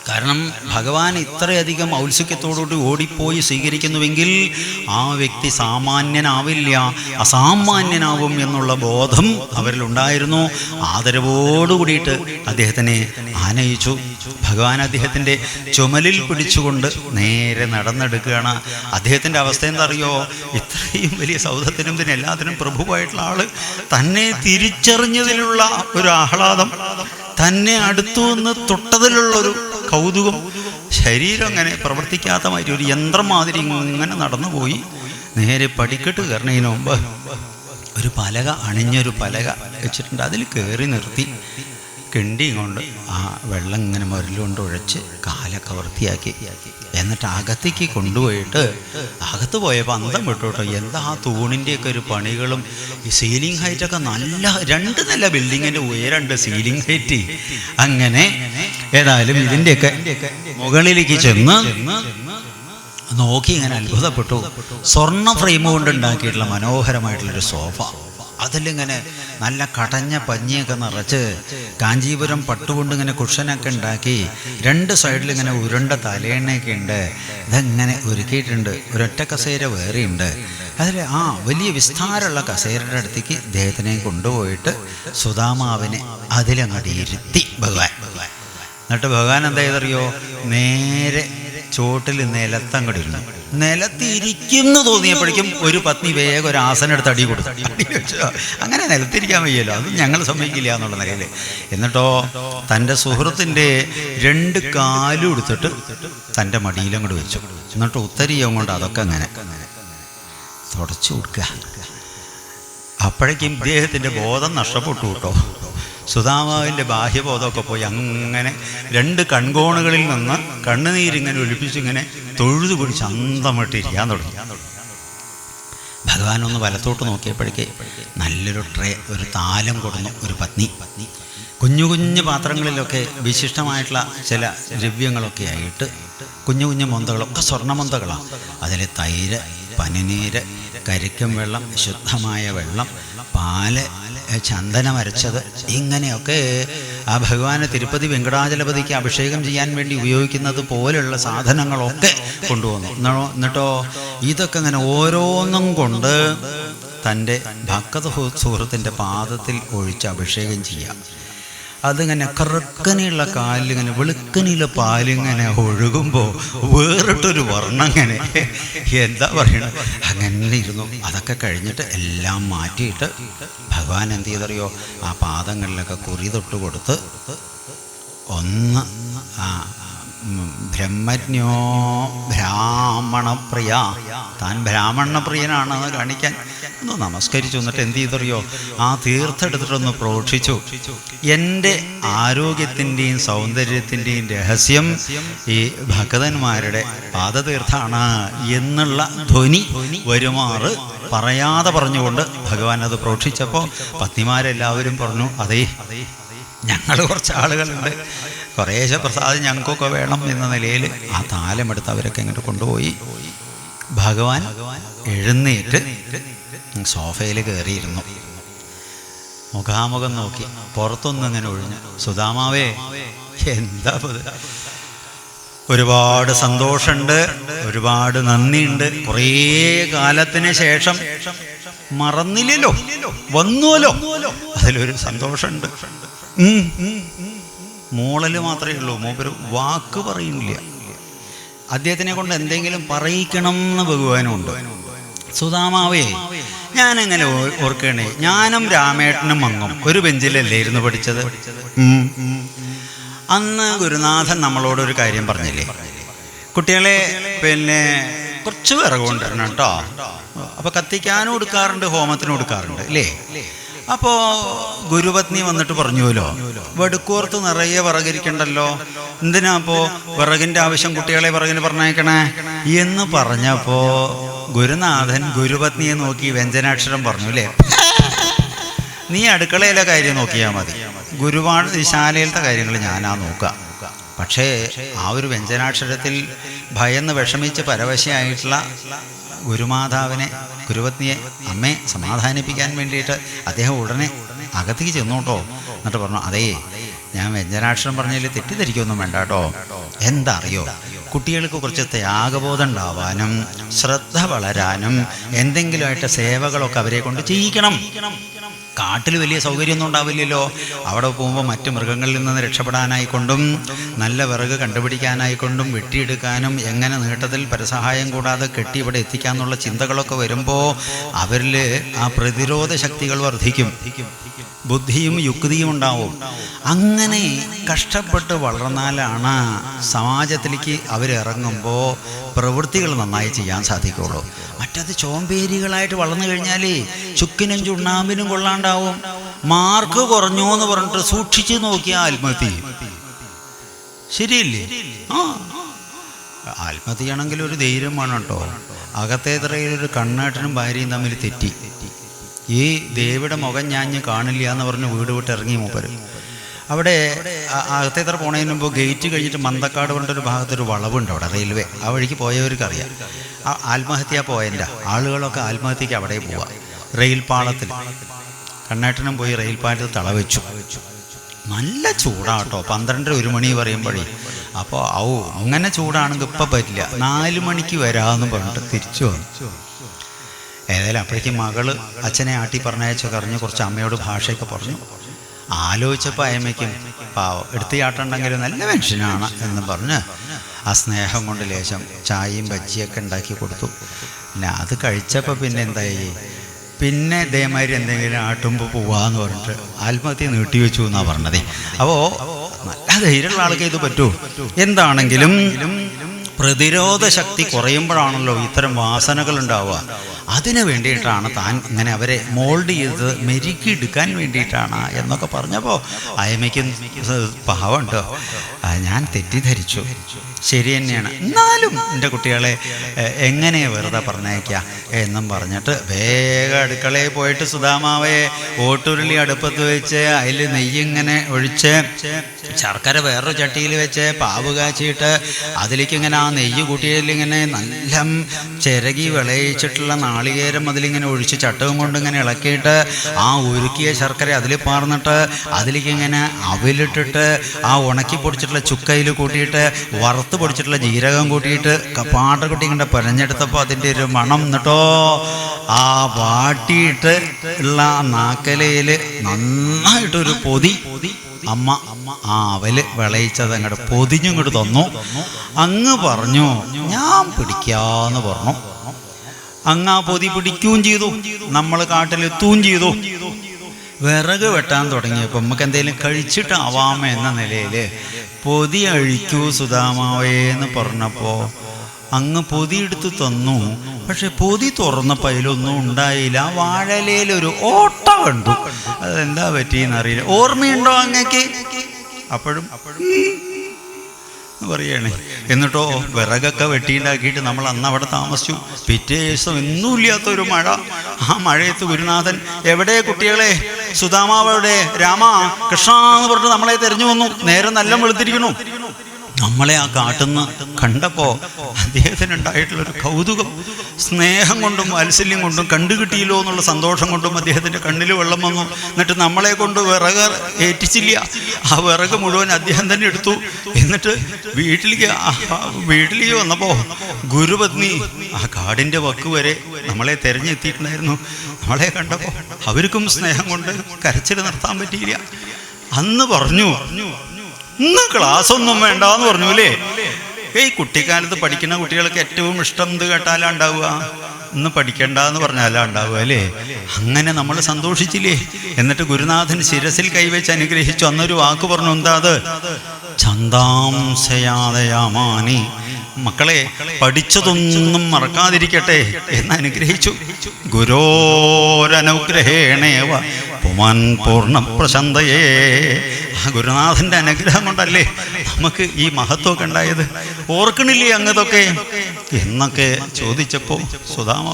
കാരണം ഭഗവാൻ ഇത്രയധികം ഔത്സുക്യത്തോടുകൂടി ഓടിപ്പോയി സ്വീകരിക്കുന്നുവെങ്കിൽ ആ വ്യക്തി സാമാന്യനാവില്ല, അസാമാന്യനാവും എന്നുള്ള ബോധം അവരിലുണ്ടായിരുന്നു. ആദരവോടുകൂടിയിട്ട് അദ്ദേഹത്തിനെ ആനയിച്ചു. ഭഗവാൻ അദ്ദേഹത്തിൻ്റെ ചുമലിൽ പിടിച്ചുകൊണ്ട് നേരെ നടന്നെടുക്കുകയാണ്. അദ്ദേഹത്തിൻ്റെ അവസ്ഥ എന്താ അറിയോ? ഇത്രയും വലിയ സൗധത്തിനും ഇതിന് എല്ലാത്തിനും പ്രഭുവായിട്ടുള്ള ആള് തന്നെ തിരിച്ചറിഞ്ഞതിലുള്ള ഒരു ആഹ്ലാദം, തന്നെ അടുത്തു നിന്ന് തൊട്ടതിലുള്ളൊരു കൗതുകം, ശരീരം അങ്ങനെ പ്രവർത്തിക്കാത്ത മാതിരി ഒരു യന്ത്രം മാതിരി ഇങ്ങനെ നടന്നുപോയി നേരെ പടിക്കെട്ട് കയറുന്നതിന് മുമ്പ് ഒരു പലക, അണിഞ്ഞൊരു പലക വെച്ചിട്ടുണ്ട്. അതിൽ കയറി നിർത്തി കിണ്ടിയും കൊണ്ട് ആ വെള്ളം ഇങ്ങനെ മുരലുകൊണ്ട് ഉഴച്ച് കാലൊക്കെ വൃത്തിയാക്കി. എന്നിട്ട് അകത്തേക്ക് കൊണ്ടുപോയിട്ട് അകത്ത് പോയപ്പോൾ അന്തം വിട്ടു കേട്ടോ. എന്താ ആ തൂണിൻ്റെയൊക്കെ ഒരു പണികളും, ഈ സീലിംഗ് ഹൈറ്റൊക്കെ നല്ല 2 നില ബിൽഡിങ്ങിൻ്റെ ഉയരണ്ട് സീലിംഗ് ഹൈറ്റ്. അങ്ങനെ ഏതായാലും ഇതിൻ്റെയൊക്കെ മുകളിലേക്ക് ചെന്ന് നോക്കി ഇങ്ങനെ അത്ഭുതപ്പെട്ടു. സ്വർണ്ണ ഫ്രെയിം കൊണ്ട് ഉണ്ടാക്കിയിട്ടുള്ള മനോഹരമായിട്ടുള്ളൊരു സോഫ, അതിലിങ്ങനെ നല്ല കടഞ്ഞ പഞ്ഞിയൊക്കെ നിറച്ച് കാഞ്ചീപുരം പട്ടുകൊണ്ട് ഇങ്ങനെ കുഷനൊക്കെ ഉണ്ടാക്കി 2 സൈഡിലിങ്ങനെ ഉരുണ്ട തലേണ്ണയൊക്കെ ഉണ്ട്. ഇതെങ്ങനെ ഒരുക്കിയിട്ടുണ്ട്. ഒരൊറ്റ കസേര വേറെയുണ്ട്. അതിൽ വലിയ വിസ്താരമുള്ള കസേരയുടെ അടുത്തേക്ക് ഇദ്ദേഹത്തിനെ കൊണ്ടുപോയിട്ട് സുധാമാവിനെ അതിലങ്ങോട്ട് ഇരുത്തി ഭഗവാൻ. എന്നിട്ട് ഭഗവാൻ എന്താ ചെയ്തറിയോ? നേരെ ചോട്ടിൽ നിലത്തങ്ങടിരുന്നു. നിലത്തിരിക്കുന്നു തോന്നിയപ്പോഴേക്കും ഒരു പത്നി വേഗം ഒരു ആസനം എടുത്ത് അടി കൊടുത്തു. അങ്ങനെ നിലത്തിരിക്കാൻ വയ്യല്ലോ, അത് ഞങ്ങൾ സമ്മതിക്കില്ല എന്നുള്ള നിലയിൽ. എന്നിട്ടോ തൻ്റെ സുഹൃത്തിൻ്റെ 2 കാലും എടുത്തിട്ട് തൻ്റെ മടിയിലങ്ങോട്ട് വെച്ചു. എന്നിട്ട് ഉത്തരീയം കൊണ്ട് അതൊക്കെ അങ്ങനെ തുടച്ചു കൊടുക്കുക. അപ്പോഴേക്കും ഇദ്ദേഹത്തിൻ്റെ ബോധം നഷ്ടപ്പെട്ടു കേട്ടോ. സുധാമാവിൻ്റെ ബാഹ്യബോധമൊക്കെ പോയി അങ്ങനെ 2 കൺകോണുകളിൽ നിന്ന് കണ്ണുനീരിങ്ങനെ ഒലിപ്പിച്ചിങ്ങനെ തൊഴുതു പിടിച്ച് അന്തമിട്ടിരിക്കാൻ തുടങ്ങി. ഭഗവാൻ ഒന്ന് വലത്തോട്ട് നോക്കിയപ്പോഴേക്ക് നല്ലൊരു ഒരു താലം കൊടുന്നു ഒരു പത്നി. കുഞ്ഞു കുഞ്ഞു പാത്രങ്ങളിലൊക്കെ വിശിഷ്ടമായിട്ടുള്ള ചില ദ്രവ്യങ്ങളൊക്കെ ആയിട്ട് കുഞ്ഞു കുഞ്ഞു മൊന്തകളൊക്കെ സ്വർണ്ണമൊന്തകളാണ്. അതിൽ തൈര്, പനിനീര്, കരിക്കും വെള്ളം, ശുദ്ധമായ വെള്ളം, പാല്, ചന്ദനം അരച്ചത്, ഇങ്ങനെയൊക്കെ ആ ഭഗവാന് തിരുപ്പതി വെങ്കടാചലപതിക്ക് അഭിഷേകം ചെയ്യാൻ വേണ്ടി ഉപയോഗിക്കുന്നത് പോലുള്ള സാധനങ്ങളൊക്കെ കൊണ്ടുവന്നു. എന്നിട്ടോ ഇതൊക്കെ അങ്ങനെ ഓരോന്നും കൊണ്ട് തൻ്റെ ഭക്ത സുഹൃത്തിൻ്റെ പാദത്തിൽ ഒഴിച്ച് അഭിഷേകം ചെയ്യാം. അതിങ്ങനെ കറുക്കനെയുള്ള കാലിലിങ്ങനെ വെളുക്കനെയുള്ള പാലിങ്ങനെ ഒഴുകുമ്പോൾ വേറിട്ടൊരു വർണ്ണം, അങ്ങനെ എന്താ പറയണത്, അങ്ങനെ ഇരുന്നു. അതൊക്കെ കഴിഞ്ഞിട്ട് എല്ലാം മാറ്റിയിട്ട് ഭഗവാൻ എന്ത് ചെയ്തറിയോ? ആ പാദങ്ങളിലൊക്കെ കുറി തൊട്ട് കൊടുത്ത് ഒന്ന് ബ്രഹ്മജ്ഞോ ബ്രാഹ്മണപ്രിയ, താൻ ബ്രാഹ്മണപ്രിയനാണെന്ന് കാണിക്കാൻ ഒന്ന് നമസ്കരിച്ചു. എന്നിട്ട് എന്ത് ചെയ്തറിയോ? ആ തീർത്തെടുത്തിട്ടൊന്ന് പ്രോക്ഷിച്ചു. എൻ്റെ ആരോഗ്യത്തിൻ്റെയും സൗന്ദര്യത്തിൻ്റെയും രഹസ്യം ഈ ഭക്തന്മാരുടെ പാദതീർത്ഥാണ് എന്നുള്ള ധ്വനി വരുമാറ് പറയാതെ പറഞ്ഞുകൊണ്ട് ഭഗവാൻ അത് പ്രോക്ഷിച്ചപ്പോൾ പത്നിമാരെല്ലാവരും പറഞ്ഞു, അതേ ഞങ്ങൾ കുറച്ച് ആളുകളുണ്ട്, കുറേശ്ശെ പ്രസാദം ഞങ്ങൾക്കൊക്കെ വേണം എന്ന നിലയിൽ ആ താലമെടുത്ത് അവരൊക്കെ ഇങ്ങോട്ട് കൊണ്ടുപോയി. ഭഗവാൻ എഴുന്നേറ്റ് സോഫയിൽ കയറിയിരുന്നു. മുഖാമുഖം നോക്കി പുറത്തൊന്നും ഇങ്ങനെ ഒഴിഞ്ഞു. സുധാമാവേ, എന്താ ഒരുപാട് സന്തോഷമുണ്ട്, ഒരുപാട് നന്ദിയുണ്ട്. കുറേ കാലത്തിന് ശേഷം മറന്നില്ലല്ലോ, വന്നുവല്ലോ, അതിലൊരു സന്തോഷമുണ്ട്. മൂളല് മാത്രമേ ഉള്ളൂ, മൂപ്പര് വാക്ക് പറയുന്നില്ല. അദ്ദേഹത്തിനെ കൊണ്ട് എന്തെങ്കിലും പറയിക്കണം എന്ന് ഭഗവാനുണ്ട്. സുധാമാവേ, ഞാനെങ്ങനെ ഓർക്കണേ, ഞാനും രാമേട്ടനും മങ്ങും ഒരു ബെഞ്ചിലല്ലേ ഇരുന്ന് പഠിച്ചത്. അന്ന് ഗുരുനാഥൻ നമ്മളോടൊരു കാര്യം പറഞ്ഞില്ലേ, കുട്ടികളെ കുറച്ച് വിറക് കൊണ്ടുവരണം കേട്ടോ. അപ്പൊ കത്തിക്കാനും കൊടുക്കാറുണ്ട്, ഹോമത്തിനും കൊടുക്കാറുണ്ട് അല്ലേ. അപ്പോൾ ഗുരുപത്നി വന്നിട്ട് പറഞ്ഞുവല്ലോ, വെടുക്കൂർത്ത് നിറയെ വിറകിരിക്കണ്ടല്ലോ, എന്തിനാ അപ്പോൾ വിറകിൻ്റെ ആവശ്യം, കുട്ടികളെ വിറകിന് പറഞ്ഞേക്കണേ എന്ന് പറഞ്ഞപ്പോൾ ഗുരുനാഥൻ ഗുരുപത്നിയെ നോക്കി വ്യഞ്ജനാക്ഷരം പറഞ്ഞു, അല്ലേ, നീ അടുക്കളയിലെ കാര്യം നോക്കിയാൽ മതി, ശാലയിലത്തെ കാര്യങ്ങൾ ഞാനാ നോക്കാം. പക്ഷേ ആ ഒരു വ്യഞ്ജനാക്ഷരത്തിൽ ഭയന്ന് വിഷമിച്ച് പരവശയായിട്ടുള്ള ഗുരുമാതാവിനെ, ഗുരുപത്നിയെ, അമ്മയെ സമാധാനിപ്പിക്കാൻ വേണ്ടിയിട്ട് അദ്ദേഹം ഉടനെ അകത്തേക്ക് ചെന്നു കേട്ടോ. എന്നിട്ട് പറഞ്ഞു, അതേ ഞാൻ വ്യഞ്ജനാക്ഷരം പറഞ്ഞതിൽ തെറ്റിദ്ധരിക്കൊന്നും വേണ്ട കേട്ടോ. എന്താ അറിയോ, കുട്ടികൾക്ക് കുറച്ച് ത്യാഗബോധം ഉണ്ടാവാനും ശ്രദ്ധ വളരാനും എന്തെങ്കിലുമായിട്ട് സേവകളൊക്കെ അവരെ കൊണ്ട് ചെയ്യിക്കണം. കാട്ടിൽ വലിയ സൗകര്യമൊന്നും ഉണ്ടാവില്ലല്ലോ. അവിടെ പോകുമ്പോൾ മറ്റ് മൃഗങ്ങളിൽ നിന്ന് രക്ഷപ്പെടാനായിക്കൊണ്ടും നല്ല വിറക് കണ്ടുപിടിക്കാനായിക്കൊണ്ടും വെട്ടിയെടുക്കാനും എങ്ങനെ നീട്ടത്തിൽ പരസഹായം കൂടാതെ കെട്ടി ഇവിടെ എത്തിക്കാന്നുള്ള ചിന്തകളൊക്കെ വരുമ്പോൾ അവരിൽ ആ പ്രതിരോധ ശക്തികൾ വർദ്ധിക്കും, ബുദ്ധിയും യുക്തിയും ഉണ്ടാവും. അങ്ങനെ കഷ്ടപ്പെട്ട് വളർന്നാലാണ് സമാജത്തിലേക്ക് അവരിറങ്ങുമ്പോൾ പ്രവൃത്തികൾ നന്നായി ചെയ്യാൻ സാധിക്കുള്ളൂ. മറ്റത് ചോമ്പേരികളായിട്ട് വളർന്നു കഴിഞ്ഞാൽ ചുക്കിനും ചുണ്ണാമ്പിനും കൊള്ളാണ്ടാവും. മാർക്ക് കുറഞ്ഞു എന്ന് പറഞ്ഞിട്ട് സൂക്ഷിച്ച് നോക്കിയാൽ ആത്മഹത്യ ശരിയല്ലേ? ആത്മഹത്യയാണെങ്കിൽ ഒരു ധൈര്യം വേണം കേട്ടോ. അകത്തെ തറയിലൊരു കണ്ണേട്ടനും ഭാര്യയും തമ്മിൽ തെറ്റി. ഈ ദേവിയുടെ മുഖം ഞാൻ കാണില്ല എന്ന് പറഞ്ഞ് വീട് വിട്ട് ഇറങ്ങി മൂപ്പര്. അവിടെ അകത്തേത്ര പോണതിന് മുമ്പ് ഗേറ്റ് കഴിഞ്ഞിട്ട് മന്തക്കാട് പറഞ്ഞിട്ടൊരു ഭാഗത്തൊരു വളവുണ്ട് അവിടെ, റെയിൽവേ. ആ വഴിക്ക് പോയവർക്കറിയാം. ആ ആത്മഹത്യ പോയതിൻ്റെ ആളുകളൊക്കെ ആത്മഹത്യക്ക് അവിടെ പോവുക. റെയിൽപാളത്തിൽ കണ്ണേട്ടനും പോയി റെയിൽപാലത്തിൽ തളവെച്ചു. നല്ല ചൂടാട്ടോ, 12-1 മണി പറയുമ്പോഴേ. അപ്പോൾ അങ്ങനെ ചൂടാണെങ്കിൽ ഇപ്പം പറ്റില്ല, 4 മണിക്ക് വരാമെന്ന് പറഞ്ഞിട്ട് തിരിച്ചു വന്നു. ഏതായാലും അപ്പോഴേക്കും മകള് അച്ഛനെ ആട്ടി പറഞ്ഞയച്ചൊക്കെ അറിഞ്ഞ് കുറച്ച് അമ്മയോട് ഭാഷയൊക്കെ പറഞ്ഞു. ആലോചിച്ചപ്പോൾ അയമ്മയ്ക്കും പാവം എടുത്ത് ചാട്ടുണ്ടെങ്കിലും നല്ല മനുഷ്യനാണ് എന്ന് പറഞ്ഞ് ആ സ്നേഹം കൊണ്ട് ലേശം ചായയും ബജ്ജിയൊക്കെ ഉണ്ടാക്കി കൊടുത്തു. പിന്നെ അത് കഴിച്ചപ്പോൾ പിന്നെ എന്തായി, പിന്നെ ഇതേമാതിരി എന്തെങ്കിലും ആട്ടുമ്പോൾ പോവാന്ന് പറഞ്ഞിട്ട് ആത്മഹത്യ നീട്ടിവെച്ചു എന്നാണ് പറഞ്ഞത്. അപ്പോൾ നല്ല ധൈര്യമുള്ള ആൾക്ക് ഇത് പറ്റൂ. എന്താണെങ്കിലും പ്രതിരോധ ശക്തി കുറയുമ്പോഴാണല്ലോ ഇത്തരം വാസനകൾ ഉണ്ടാവുക. അതിന് വേണ്ടിയിട്ടാണ് താൻ ഇങ്ങനെ അവരെ മോൾഡ് ചെയ്ത് മെരുക്കിയെടുക്കാൻ വേണ്ടിയിട്ടാണ് എന്നൊക്കെ പറഞ്ഞപ്പോൾ അയമ്മയ്ക്കും പാവമുണ്ടോ, ഞാൻ തെറ്റിദ്ധരിച്ചു, ശരി തന്നെയാണ്, എന്നാലും എൻ്റെ കുട്ടികളെ എങ്ങനെ വെറുതെ പറഞ്ഞേക്കുക എന്നും പറഞ്ഞിട്ട് വേഗം അടുക്കളയിൽ പോയിട്ട് സുധാമാവെ ഓട്ടുരുളി അടുപ്പത്ത് വെച്ച് അതിൽ നെയ്യിങ്ങനെ ഒഴിച്ച് ശർക്കര വേറൊരു ചട്ടിയിൽ വെച്ച് പാവ് കാച്ചിയിട്ട് അതിലേക്ക് ഇങ്ങനെ ആ നെയ്യ് കൂട്ടിയതിലിങ്ങനെ നല്ല ചിരകി വിളയിച്ചിട്ടുള്ള നാളികേരം അതിലിങ്ങനെ ഒഴിച്ച് ചട്ടകം കൊണ്ട് ഇങ്ങനെ ഇളക്കിയിട്ട് ആ ഉരുക്കിയ ശർക്കര അതിൽ പാർന്നിട്ട് അതിലേക്ക് ഇങ്ങനെ അവിലിട്ടിട്ട് ആ ഉണക്കി പൊടിച്ചിട്ടുള്ള ചുക്കയിൽ കൂട്ടിയിട്ട് വറുത്ത് പൊടിച്ചിട്ടുള്ള ജീരകം കൂട്ടിയിട്ട് പാട്ട കുട്ടി ഇങ്ങനെ പരഞ്ഞെടുത്തപ്പോൾ അതിൻ്റെ ഒരു മണം എന്നിട്ടോ ആ വാട്ടിയിട്ട് ഉള്ള നാക്കലയിൽ നന്നായിട്ടൊരു പൊതി അമ്മ ആ അവല് വിളയിച്ചത് അങ്ങോട്ട് പൊതിഞ്ഞിങ്ങോട്ട് തന്നു. അങ്ങ് പറഞ്ഞു ഞാൻ പിടിക്കാന്ന് പറഞ്ഞു. അങ്ങ് ആ പൊതി പിടിക്കുകയും ചെയ്തു, നമ്മൾ കാട്ടിലെത്തുകയും ചെയ്തു. വിറക് വെട്ടാൻ തുടങ്ങിയപ്പോൾ നമുക്ക് എന്തെങ്കിലും കഴിച്ചിട്ടാവാമ എന്ന നിലയിൽ പൊതി അഴിക്കൂ സുധാമാവേന്ന് പറഞ്ഞപ്പോൾ അങ്ങ് പൊതി എടുത്ത് തന്നു. പക്ഷെ പൊതി തുറന്നപ്പോൾ അതിലൊന്നും ഉണ്ടായില്ല. വാഴലയിലൊരു ഓട്ട കണ്ടു. അതെന്താ പറ്റിയെന്നറിയില്ല. ഓർമ്മയുണ്ടോ അങ്ങക്ക്? അപ്പോഴും പറയണേ. എന്നിട്ടോ വിറകൊക്കെ വെട്ടിയുണ്ടാക്കിയിട്ട് നമ്മൾ അന്ന് അവിടെ താമസിച്ചു. പിറ്റേ ദിവസം ഒന്നുമില്ലാത്തൊരു മഴ. ആ മഴയത്ത് ഗുരുനാഥൻ എവിടെ കുട്ടികളെ, സുധാമാവയുടെ രാമ കൃഷ്ണ എന്ന് പറഞ്ഞിട്ട് നമ്മളെ തെരഞ്ഞു വന്നു. നേരം നല്ല വെളുത്തിരിക്കണു. നമ്മളെ ആ കാട്ടുന്ന കണ്ടപ്പോൾ അദ്ദേഹത്തിനുണ്ടായിട്ടുള്ളൊരു കൗതുകം, സ്നേഹം കൊണ്ടും വാത്സല്യം കൊണ്ടും കണ്ടുകിട്ടിയല്ലോ എന്നുള്ള സന്തോഷം കൊണ്ടും അദ്ദേഹത്തിൻ്റെ കണ്ണിൽ വെള്ളം വന്നു. എന്നിട്ട് നമ്മളെ കൊണ്ട് വിറക് ഏറ്റിച്ചില്ല. ആ വിറക് മുഴുവൻ അദ്ദേഹം തന്നെ എടുത്തു. എന്നിട്ട് വീട്ടിലേക്ക് വന്നപ്പോൾ ഗുരുപത്നി ആ കാടിൻ്റെ വക്ക് വരെ നമ്മളെ തെരഞ്ഞെത്തിയിട്ടുണ്ടായിരുന്നു. നമ്മളെ കണ്ടപ്പോൾ അവർക്കും സ്നേഹം കൊണ്ട് കരച്ചിൽ നിർത്താൻ പറ്റിയില്ല. അന്ന് പറഞ്ഞു ഇന്ന് ക്ലാസ് ഒന്നും വേണ്ടെന്ന് പറഞ്ഞു അല്ലേ. ഈ കുട്ടിക്കാലത്ത് പഠിക്കുന്ന കുട്ടികൾക്ക് ഏറ്റവും ഇഷ്ടം എന്ത് കേട്ടാലാ ഉണ്ടാവുക? ഇന്ന് പഠിക്കണ്ടെന്ന് പറഞ്ഞാലാ ഉണ്ടാവുക അല്ലേ. അങ്ങനെ നമ്മൾ സന്തോഷിച്ചില്ലേ. എന്നിട്ട് ഗുരുനാഥൻ ശിരസിൽ കൈവച്ച് അനുഗ്രഹിച്ചു. അന്നൊരു വാക്ക് പറഞ്ഞു. എന്താ അത്? ഛന്ദാംസയാദയാമാനി, മക്കളെ പഠിച്ചതൊന്നും മറക്കാതിരിക്കട്ടെ എന്ന് അനുഗ്രഹിച്ചു. ഗുരോരനുഗ്രഹേണേവ പുമാൻ പൂർണ്ണ പ്രശന്തയേ. ആ ഗുരുനാഥന്റെ അനുഗ്രഹം കൊണ്ടല്ലേ നമുക്ക് ഈ മഹത്വമൊക്കെ ഉണ്ടായത്. ഓർക്കണില്ലേ അങ്ങതൊക്കെ എന്നൊക്കെ ചോദിച്ചപ്പോൾ സുധാമ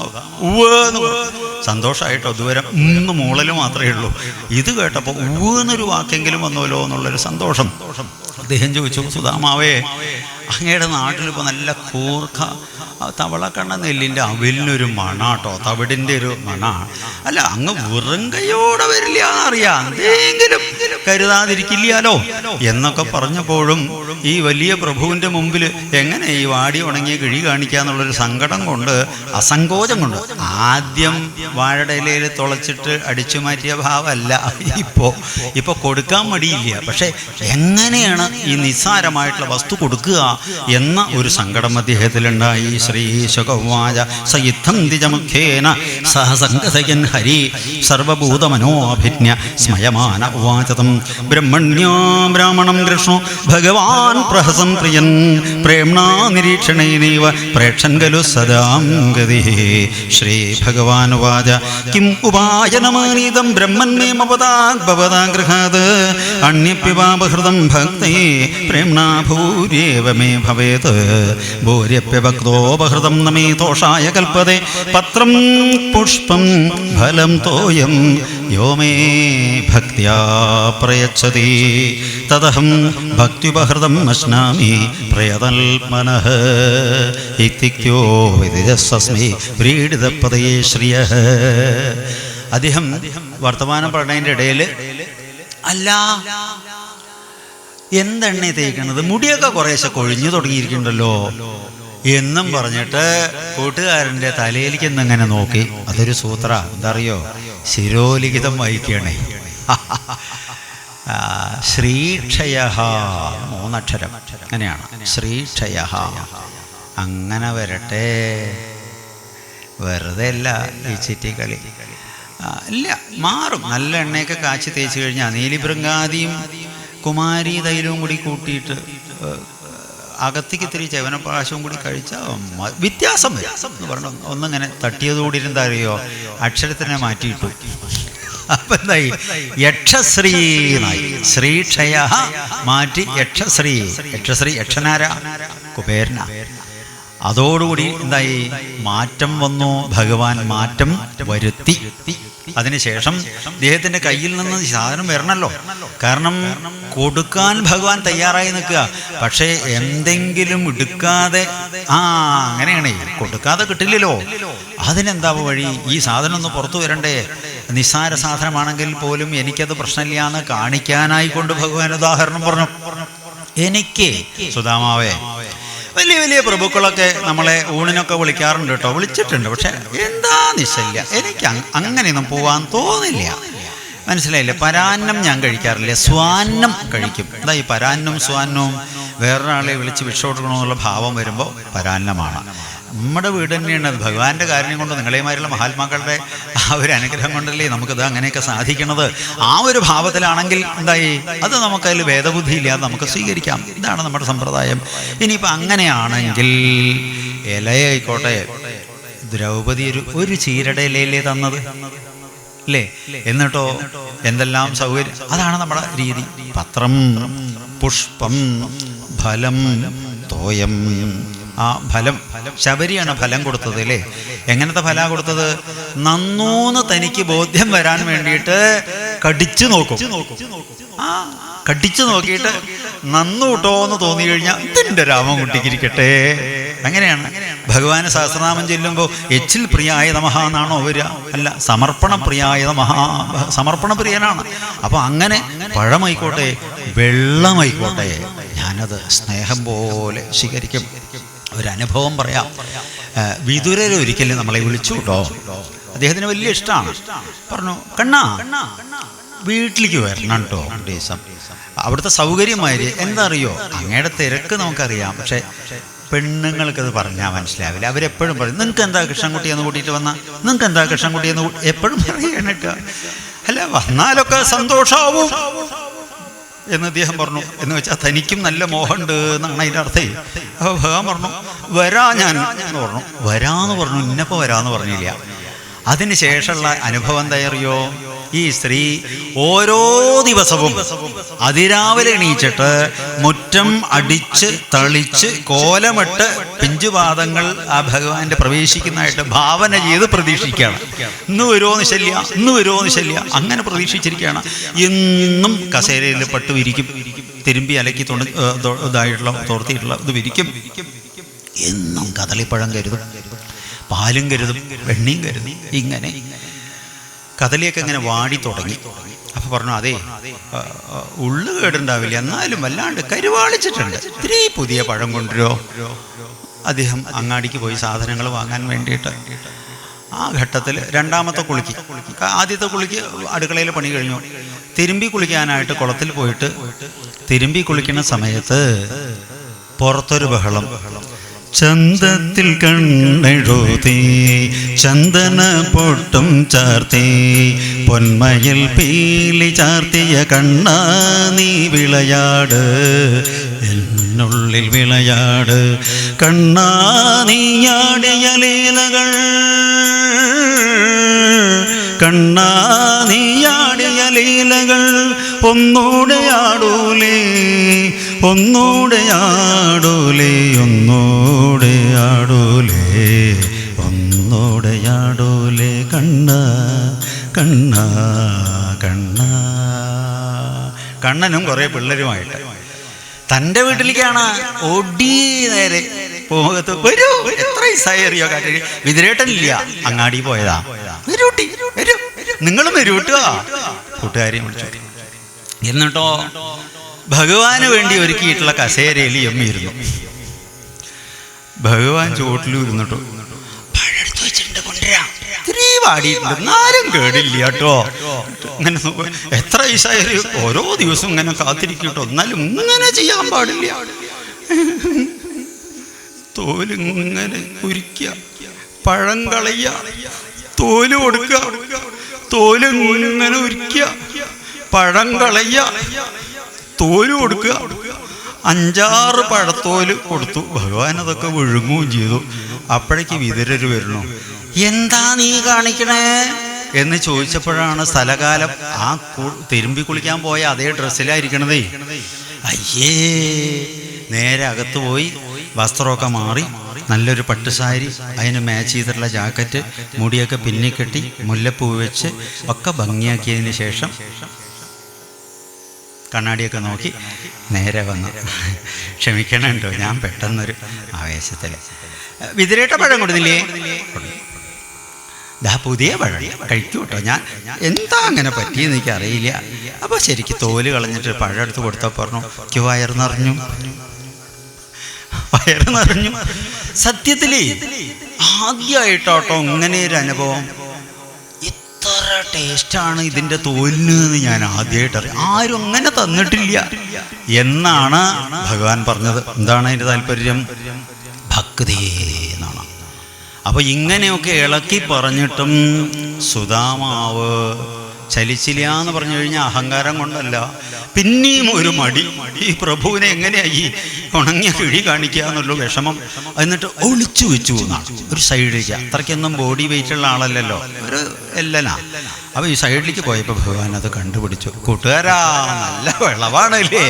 സന്തോഷമായിട്ടോ. ഇതുവരെ 3 മൂളല് മാത്രമേ ഉള്ളൂ. ഇത് കേട്ടപ്പോൾ എന്നൊരു വാക്കെങ്കിലും വന്നല്ലോ എന്നുള്ളൊരു സന്തോഷം. അദ്ദേഹം ചോദിച്ചു, സുധാമാവേ അങ്ങയുടെ നാട്ടിലിപ്പോൾ നല്ല കൂർക്ക തവളക്കണ്ണ നെല്ലിൻ്റെ അവിലിനൊരു മണാട്ടോ, തവിടിൻ്റെ ഒരു മണാണ്. അല്ല, അങ്ങ് വെറും കൈയോടെ വരില്ല എന്നറിയാം, എന്തെങ്കിലും കരുതാതിരിക്കില്ലല്ലോ എന്നൊക്കെ പറഞ്ഞപ്പോഴും ഈ വലിയ പ്രഭുവിൻ്റെ മുമ്പിൽ എങ്ങനെ ഈ വാടി ഉണങ്ങിയ കിഴി കാണിക്കാന്നുള്ളൊരു സങ്കടം കൊണ്ട്, അസങ്കോചം കൊണ്ട്, ആദ്യം വാഴയുടെ ഇലയിൽ തുളച്ചിട്ട് അടിച്ചു മാറ്റിയ ഭാവമല്ല ഇപ്പോൾ കൊടുക്കാൻ മടിയില്ല. പക്ഷേ എങ്ങനെയാണ് ഈ നിസ്സാരമായിട്ടുള്ള വസ്തു കൊടുക്കുക എന്ന ഒരു സങ്കടം അദ്ദേഹത്തിലുണ്ടായി. ശ്രീശുകവാച സയിദ്ധന്തിജമുഖേന സഹസംഗസയൻ ഹരി സർവഭൂതമനോഭിജ്ഞ സ്മയമാന ഉവാചതം ബ്രഹ്മണ്യോ ബ്രാഹ്മണം കൃഷ്ണോ ഭഗവാൻ പ്രഹസം പ്രിയൻ പ്രേംണാ നിരീക്ഷണൈനൈവ പ്രേക്ഷൻ ഖലു സദാം ഗതി. ശ്രീ ഭഗവാൻ ഉവാച കിം ഉപായനമാനീതം ബ്രഹ്മൻ മേ മപദാഗ്ഭവതാ ഗൃഹാത് അന്യപ്യവാപഹൃതം ഭക്തൈ പ്രേംണാ ഭൂര്യേവ മേ ഭവേത് ഭൂര്യപ്യഭക്തോപഹൃതം നമേ ദോഷായ കൽപ്പതേ പത്രം പുഷ്പം ഫലം തോയം യോ മേ ഭക്ത്യാ പ്രയച്ഛതി തദഹം ഭക്ത്യുപഹൃതം അശ്നാമി പ്രയതൽമനഃ ഇത്യുക്തോ വിദിതസ്മൈ വ്രീഡിതപദയേ ശ്രിയഃ. അദ്ദേഹം വർത്തമാനം പറഞ്ഞതിൻ്റെ ഇടയിൽ അല്ല എന്തെണ്ണ തേക്കണത്, മുടിയൊക്കെ കുറേശ്ശെ കൊഴിഞ്ഞു തുടങ്ങിയിരിക്കുന്നുണ്ടല്ലോ എന്നും പറഞ്ഞിട്ട് കൂട്ടുകാരൻ്റെ തലയിലേക്ക് എന്നിങ്ങനെ നോക്കി. അതൊരു സൂത്ര, എന്താ അറിയോ, ശിരോലിഖിതം വായിക്കണേ. ശ്രീക്ഷയ 3 അക്ഷരം അങ്ങനെയാണ്, ശ്രീക്ഷയ. അങ്ങനെ വരട്ടെ, വെറുതെ അല്ല ഈ ചിറ്റിക്കളി. ഇല്ല, മാറും. നല്ല എണ്ണയൊക്കെ കാച്ചി തേച്ച് കഴിഞ്ഞാൽ നീലിഭൃംഗാദിയും കുമാരി തൈലവും കൂടി കൂട്ടിയിട്ട് അകത്തേക്ക് ഇത്തിരി ചവനപ്പാശവും കൂടി കഴിച്ചാൽ വ്യത്യാസം വരും എന്ന് പറഞ്ഞു. ഒന്നിങ്ങനെ തട്ടിയതുകൂടി എന്താ അറിയോ, അക്ഷരത്തിനെ മാറ്റിയിട്ടു. അപ്പം എന്തായി, യക്ഷശ്രീ എന്നായി. ശ്രീക്ഷയ മാറ്റി യക്ഷശ്രീ. യക്ഷശ്രീ യക്ഷനാര, കുബേരന. അതോടുകൂടി എന്തായി, മാറ്റം വന്നു. ഭഗവാൻ മാറ്റം വരുത്തി. അതിനുശേഷം അദ്ദേഹത്തിൻ്റെ കയ്യിൽ നിന്ന് സാധനം വരണമല്ലോ. കാരണം കൊടുക്കാൻ ഭഗവാൻ തയ്യാറായി നിൽക്കുക. പക്ഷേ എന്തെങ്കിലും എടുക്കാതെ, അങ്ങനെയാണേ, കൊടുക്കാതെ കിട്ടില്ലല്ലോ. അതിനെന്താ വഴി? ഈ സാധനം ഒന്ന് പുറത്തു വരണ്ടേ? നിസ്സാര സാധനമാണെങ്കിൽ പോലും എനിക്കത് പ്രശ്നമില്ല എന്ന് കാണിക്കാനായിക്കൊണ്ട് ഭഗവാൻ ഉദാഹരണം പറഞ്ഞു. എനിക്ക് സുധാമാവേ, വലിയ വലിയ പ്രഭുക്കളൊക്കെ നമ്മളെ ഊണിനൊക്കെ വിളിക്കാറുണ്ട് കേട്ടോ, വിളിച്ചിട്ടുണ്ട്. പക്ഷെ എന്താ നിശ്ചയില്ല, എനിക്ക് അങ്ങനെയൊന്നും പോവാൻ തോന്നില്ല. മനസ്സിലായില്ലേ? പരാന്നം ഞാൻ കഴിക്കാറില്ല, സ്വാന്നം കഴിക്കും. എന്താ ഈ പരാന്നം സ്വാന്നവും? വേറൊരാളെ വിളിച്ച് ഭിക്ഷ കൊടുക്കണമെന്നുള്ള ഭാവം വരുമ്പോൾ പരാന്നമാണ്. നമ്മുടെ വീട് തന്നെയാണ് അത്. ഭഗവാന്റെ കാര്യം കൊണ്ട്, നിങ്ങളേമാരുള്ള മഹാത്മാക്കളുടെ ആ ഒരു അനുഗ്രഹം കൊണ്ടല്ലേ നമുക്കത് അങ്ങനെയൊക്കെ സാധിക്കണത്. ആ ഒരു ഭാവത്തിലാണെങ്കിൽ എന്തായി, അത് നമുക്കതിൽ ഭേദബുദ്ധി ഇല്ലാതെ നമുക്ക് സ്വീകരിക്കാം. ഇതാണ് നമ്മുടെ സമ്പ്രദായം. ഇനിയിപ്പോൾ അങ്ങനെയാണെങ്കിൽ ഇലയായിക്കോട്ടെ, ദ്രൗപദി ഒരു ചീരയുടെ ഇലയിലേ തന്നത് അല്ലേ? എന്നിട്ടോ എന്തെല്ലാം സൗകര്യം. അതാണ് നമ്മുടെ രീതി. പത്രം പുഷ്പം ഫലം തോയം. ആ ഫലം, ശബരിയാണ് ഫലം കൊടുത്തത് അല്ലേ? എങ്ങനത്തെ ഫലം കൊടുത്തത്? നന്നൂന്ന് തനിക്ക് ബോധ്യം വരാൻ വേണ്ടിയിട്ട് കടിച്ചു നോക്കും. കടിച്ചു നോക്കിയിട്ട് നന്നു കിട്ടോ എന്ന് തോന്നി കഴിഞ്ഞാൽ ഇതിൻ്റെ രാമൻകുട്ടിക്കിരിക്കട്ടെ. അങ്ങനെയാണ് ഭഗവാന് സഹസ്രനാമം ചെല്ലുമ്പോൾ എച്ചിൽ പ്രിയായ നമഃ എന്നാണോ വരിക? അല്ല, സമർപ്പണ പ്രിയായ നമഃ. സമർപ്പണ പ്രിയനാണ്. അപ്പോൾ അങ്ങനെ പഴമായിക്കോട്ടെ വെള്ളമായിക്കോട്ടെ ഞാനത് സ്നേഹം പോലെ സ്വീകരിക്കും. ഒരനുഭവം പറയാം. വിതുരർ ഒരിക്കലും നമ്മളെ വിളിച്ചു കേട്ടോ. അദ്ദേഹത്തിന് വലിയ ഇഷ്ടമാണ്. പറഞ്ഞു, കണ്ണാ വീട്ടിലേക്ക് വരണം കേട്ടോ ദിവസം. അവിടുത്തെ സൗകര്യമായി എന്താ അറിയോ, അങ്ങയുടെ തിരക്ക് നമുക്കറിയാം. പക്ഷെ പെണ്ണുങ്ങൾക്കത് പറഞ്ഞാൽ മനസ്സിലാവില്ല. അവരെപ്പോഴും പറയും, നിങ്ങൾക്ക് എന്താ കൃഷ്ണൻകുട്ടിയെന്ന് കൂട്ടിയിട്ട് വന്നാൽ, നിങ്ങൾക്ക് എന്താ കൃഷ്ണൻകുട്ടിയെന്ന് എപ്പോഴും പറയാനിട്ട്. അല്ല, വന്നാലൊക്കെ സന്തോഷാവും എന്ന് അദ്ദേഹം പറഞ്ഞു. എന്ന് വെച്ചാൽ തനിക്കും നല്ല മോഹമുണ്ട് എന്നാണ് അതിൻ്റെ അർത്ഥം. അപ്പോൾ ഭഗവാൻ പറഞ്ഞു, വരാ ഞാൻ എന്ന് പറഞ്ഞു. വരാന്ന് പറഞ്ഞു, ഇന്നപ്പോൾ വരാമെന്ന് പറഞ്ഞില്ല. അതിന് ശേഷമുള്ള അനുഭവം എന്താ അറിയോ? ഈ സ്ത്രീ ഓരോ ദിവസവും അതിരാവിലെ എണീച്ചിട്ട് മുറ്റം അടിച്ച് തളിച്ച് കോലമിട്ട് പിഞ്ചുപാദങ്ങൾ ആ ഭഗവാന്റെ പ്രവേശിക്കുന്നതായിട്ട് ഭാവന ചെയ്ത് പ്രതീക്ഷിക്കുകയാണ്. ഇന്ന് വരുമോ നിശല്യ, ഇന്ന് വരുമോ നിശല്യ, അങ്ങനെ പ്രതീക്ഷിച്ചിരിക്കുകയാണ്. എന്നും കസേരയിൽ പട്ട് വിരിക്കും, തിരുമ്പി അലക്കി ഇതായിട്ടുള്ള തോർത്തിയിട്ടുള്ള ഇത് വിരിക്കും. എന്നും കദളിപ്പഴം കരുതും, പാലും കരുതും, വെണ്ണയും കരുതും. ഇങ്ങനെ കദളിയൊക്കെ ഇങ്ങനെ വാടി തുടങ്ങി. അപ്പോൾ പറഞ്ഞു, അതെ ഉള്ളു കേടുണ്ടാവില്ല, എന്നാലും വല്ലാണ്ട് കരുവാളിച്ചിട്ടുണ്ട്, ഇത്തിരി പുതിയ പഴം കൊണ്ടുവരുമോ? അദ്ദേഹം അങ്ങാടിക്ക് പോയി സാധനങ്ങൾ വാങ്ങാൻ വേണ്ടിയിട്ട്. ആ ഘട്ടത്തിൽ രണ്ടാമത്തെ കുളിക്ക്, ആദ്യത്തെ കുളിക്ക് അടുക്കളയിൽ പണി കഴിഞ്ഞു. തിരുമ്പി കുളിക്കാനായിട്ട് കുളത്തിൽ പോയിട്ട് തിരുമ്പി കുളിക്കുന്ന സമയത്ത് പുറത്തൊരു ബഹളം. ചന്തത്തിൽ കണ്ണെഴുതി ചന്ദന പൊട്ടും ചാർത്തി പൊന്മയിൽ പീലി ചാർത്തിയ കണ്ണാ നീ വിളയാട്, എന്നുള്ളിൽ വിളയാട് കണ്ണാ നീയാടിയ ലീലകൾ, കണ്ണാ നീയാടിയ ലീലകൾ ഒന്നൂടെ ആടൂലേ, ഒന്നൂടെ ആടൂലേ, ഒന്നൂടെ ആടൂലേ, ഒന്നൂടെ ആടൂലേ കണ്ണാ, കണ്ണാ, കണ്ണാ. കണ്ണനും കുറേ പിള്ളേരുമായിട്ട് തൻ്റെ വീട്ടിലേക്കാണ് ഓടി നേരെ പോകത്ത്. വരൂ, എത്ര ദിവസമായി അറിയോ കാറ്റ്. വിതിരേട്ടനില്ല, അങ്ങാടി പോയതാ. വരൂട്ടി, വരൂ, നിങ്ങളും വരൂട്ടോ. കൂട്ടുകാരെയും വിളിച്ചു. എന്നിട്ടോ ഭഗവാന് വേണ്ടി ഒരുക്കിയിട്ടുള്ള കസേരയിൽ എമ്മിയിരുന്നു. ഭഗവാൻ ചോട്ടിലും ഇരുന്നിട്ടോ പഴെടുത്ത് വെച്ചിട്ടുണ്ട്, കൊണ്ടുവരാം, ഇത്തിരി വാടിയിട്ടുണ്ട്, എന്നാലും കേടില്ല കേട്ടോ. ഇങ്ങനെ എത്ര ദിവസമായി, ഓരോ ദിവസവും ഇങ്ങനെ കാത്തിരിക്കട്ടോ, എന്നാലും ഇങ്ങനെ ചെയ്യാൻ പാടില്ല. തോലിങ്ങനെ ഉരിക്കുക, പഴം കളയുക, തോല് കൊടുക്കുക, തോലിങ്ങനെ ഉരിക്കുക, പഴം കളയുക, തോല് കൊടുക്കുക. 5-6 പഴത്തോല് കൊടുത്തു. ഭഗവാൻ അതൊക്കെ വിഴുങ്ങുകയും ചെയ്തു. അപ്പോഴേക്ക് വിതുരര് വരണു. എന്താ നീ കാണിക്കണേ എന്ന് ചോദിച്ചപ്പോഴാണ് സ്ഥലകാലം ആ തിരുമ്പി കുളിക്കാൻ പോയ അതേ ഡ്രസ്സിലായിരിക്കണതേ. അയ്യേ, നേരെ അകത്ത് പോയി വസ്ത്രമൊക്കെ മാറി നല്ലൊരു പട്ടുസാരി, അതിന് മാച്ച് ചെയ്തിട്ടുള്ള ജാക്കറ്റ്, മുടിയൊക്കെ പിന്നിക്കെട്ടി മുല്ലപ്പൂ വെച്ച് ഒക്കെ ഭംഗിയാക്കിയതിന് ശേഷം കണ്ണാടിയൊക്കെ നോക്കി നേരെ വന്നു. ക്ഷമിക്കണുണ്ടോ, ഞാൻ പെട്ടെന്നൊരു ആവേശത്തിൽ. വിതിരേട്ട പഴം കൊടുത്തില്ലേ? ദാ പുതിയ പഴം കഴിക്കൂ കേട്ടോ. ഞാൻ എന്താ അങ്ങനെ പറ്റിയെന്ന് എനിക്കറിയില്ല. അപ്പോൾ ശരിക്കും തോല് കളഞ്ഞിട്ട് പഴം എടുത്ത് കൊടുത്താൽ പറഞ്ഞു, എനിക്ക് വയറ് നിറഞ്ഞു, വയറ് നിറഞ്ഞു. സത്യത്തിലേ ആദ്യമായിട്ടോട്ടോ ഇങ്ങനെ ഒരു അനുഭവം. ഇത്ര ടേസ്റ്റാണ് ഇതിൻ്റെ തോലിന് എന്ന് ഞാൻ ആദ്യമായിട്ട് അറിയാം. ആരും അങ്ങനെ തന്നിട്ടില്ല എന്നാണ് ഭഗവാൻ പറഞ്ഞത്. എന്താണ് അതിൻ്റെ താല്പര്യം? ഭക്തി എന്നാണ്. അപ്പോൾ ഇങ്ങനെയൊക്കെ ഇളക്കി പറഞ്ഞിട്ടും സുധാമാവ് ചലിച്ചില്ല എന്ന് പറഞ്ഞു കഴിഞ്ഞാൽ അഹങ്കാരം കൊണ്ടല്ല, പിന്നെയും ഒരു മടി. ഈ പ്രഭുവിനെ എങ്ങനെയായി ഉണങ്ങിയ കിഴി കാണിക്കുക എന്നുള്ള വിഷമം. എന്നിട്ട് ഒളിച്ചു വെച്ചു എന്നാണ് ഒരു സൈഡിലേക്ക്. അത്രയ്ക്കൊന്നും ബോഡി വെയിറ്റുള്ള ആളല്ലല്ലോ, ഒരു എല്ലനാ. അപ്പോൾ ഈ സൈഡിലേക്ക് പോയപ്പോൾ ഭഗവാൻ അത് കണ്ടുപിടിച്ചു. കൂട്ടുകാരാ, നല്ല വിളവാണല്ലേ,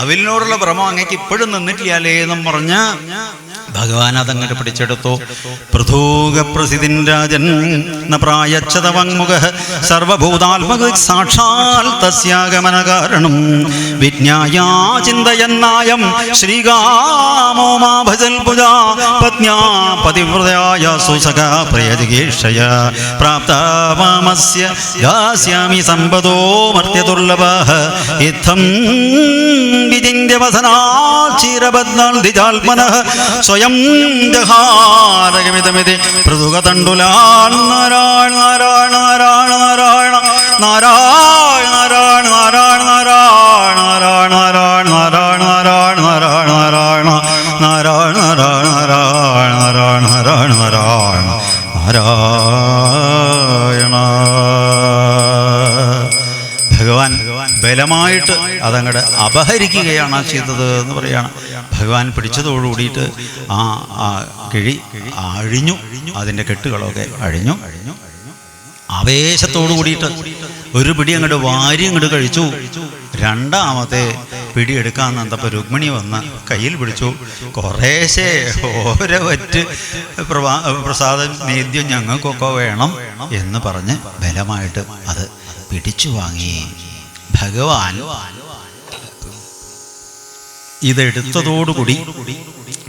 അവലിനോടുള്ള ഭ്രമം അങ്ങേക്ക് ഇപ്പോഴും നിന്നിട്ടില്ലേ എന്നും പറഞ്ഞ് ഭഗവാൻ അതങ്ങോട്ട് പിടിച്ചെടുത്തു. പൃഥൂക പ്രസിദ്ധിൻ രാജൻ പ്രായച്ഛതവങ്മുഖ സർവഭൂതാത്മക സാക്ഷാൽ തസ്യാഗമന കാരണം വിജ്ഞായാ ചിന്തയന്നായം ശ്രീകാമോ മാ ഭജൽ പുജാ പത്ന്യാ പതിവ്രതയായ സുസഖാ പ്രിയജിഗീഷയ പ്രാപ്തമാമസ്യ യാസ്യാമി സമ്പദോ മർത്യദുർലഭഃ ഇത്തം വിജിന്യവസനാൽ ചിരബദ്ധാൽ ദിജാൽമനഃ സ്വയം ജഹാരഗമിതമിതി പൃഥുകതണ്ടുലാൽ നാരായണ നാരായണ നാരായണ നാരായണ നാരായണ നാരായണ നാരായണ നാരായണ നാരായണ നാരായണ നാരായണ നാരായണ നാരായണ നാരായണ നാരായണ നാരായണ നാരായണ നാരായണ. ഭഗവാൻ ബലമായിട്ട് അതങ്ങോട്ട് അപഹരിക്കുകയാണ് ചെയ്തത് എന്ന് പറയാണ്. ഭഗവാൻ പിടിച്ചതോടുകൂടിയിട്ട് ആ കിഴി അഴിഞ്ഞു, അതിൻ്റെ കെട്ടുകളൊക്കെ അഴിഞ്ഞു. ആവേശത്തോടു കൂടിയിട്ട് ഒരു പിടി അങ്ങോട്ട് വാരി അങ്ങോട്ട് കഴിച്ചു. രണ്ടാമത്തെ പിടി എടുക്കാൻ നിന്നപ്പോൾ രുക്മിണി വന്ന് കയ്യിൽ പിടിച്ചു. കുറേശ്ശെ ഓരോ വറ്റ് പ്രസാദം നേദ്യം ഞങ്ങൾക്കൊക്കെ വേണം എന്ന് പറഞ്ഞ് ബലമായിട്ട് അത് പിടിച്ചു വാങ്ങി. ഭഗവാൻ ഇതെടുത്തതോടുകൂടി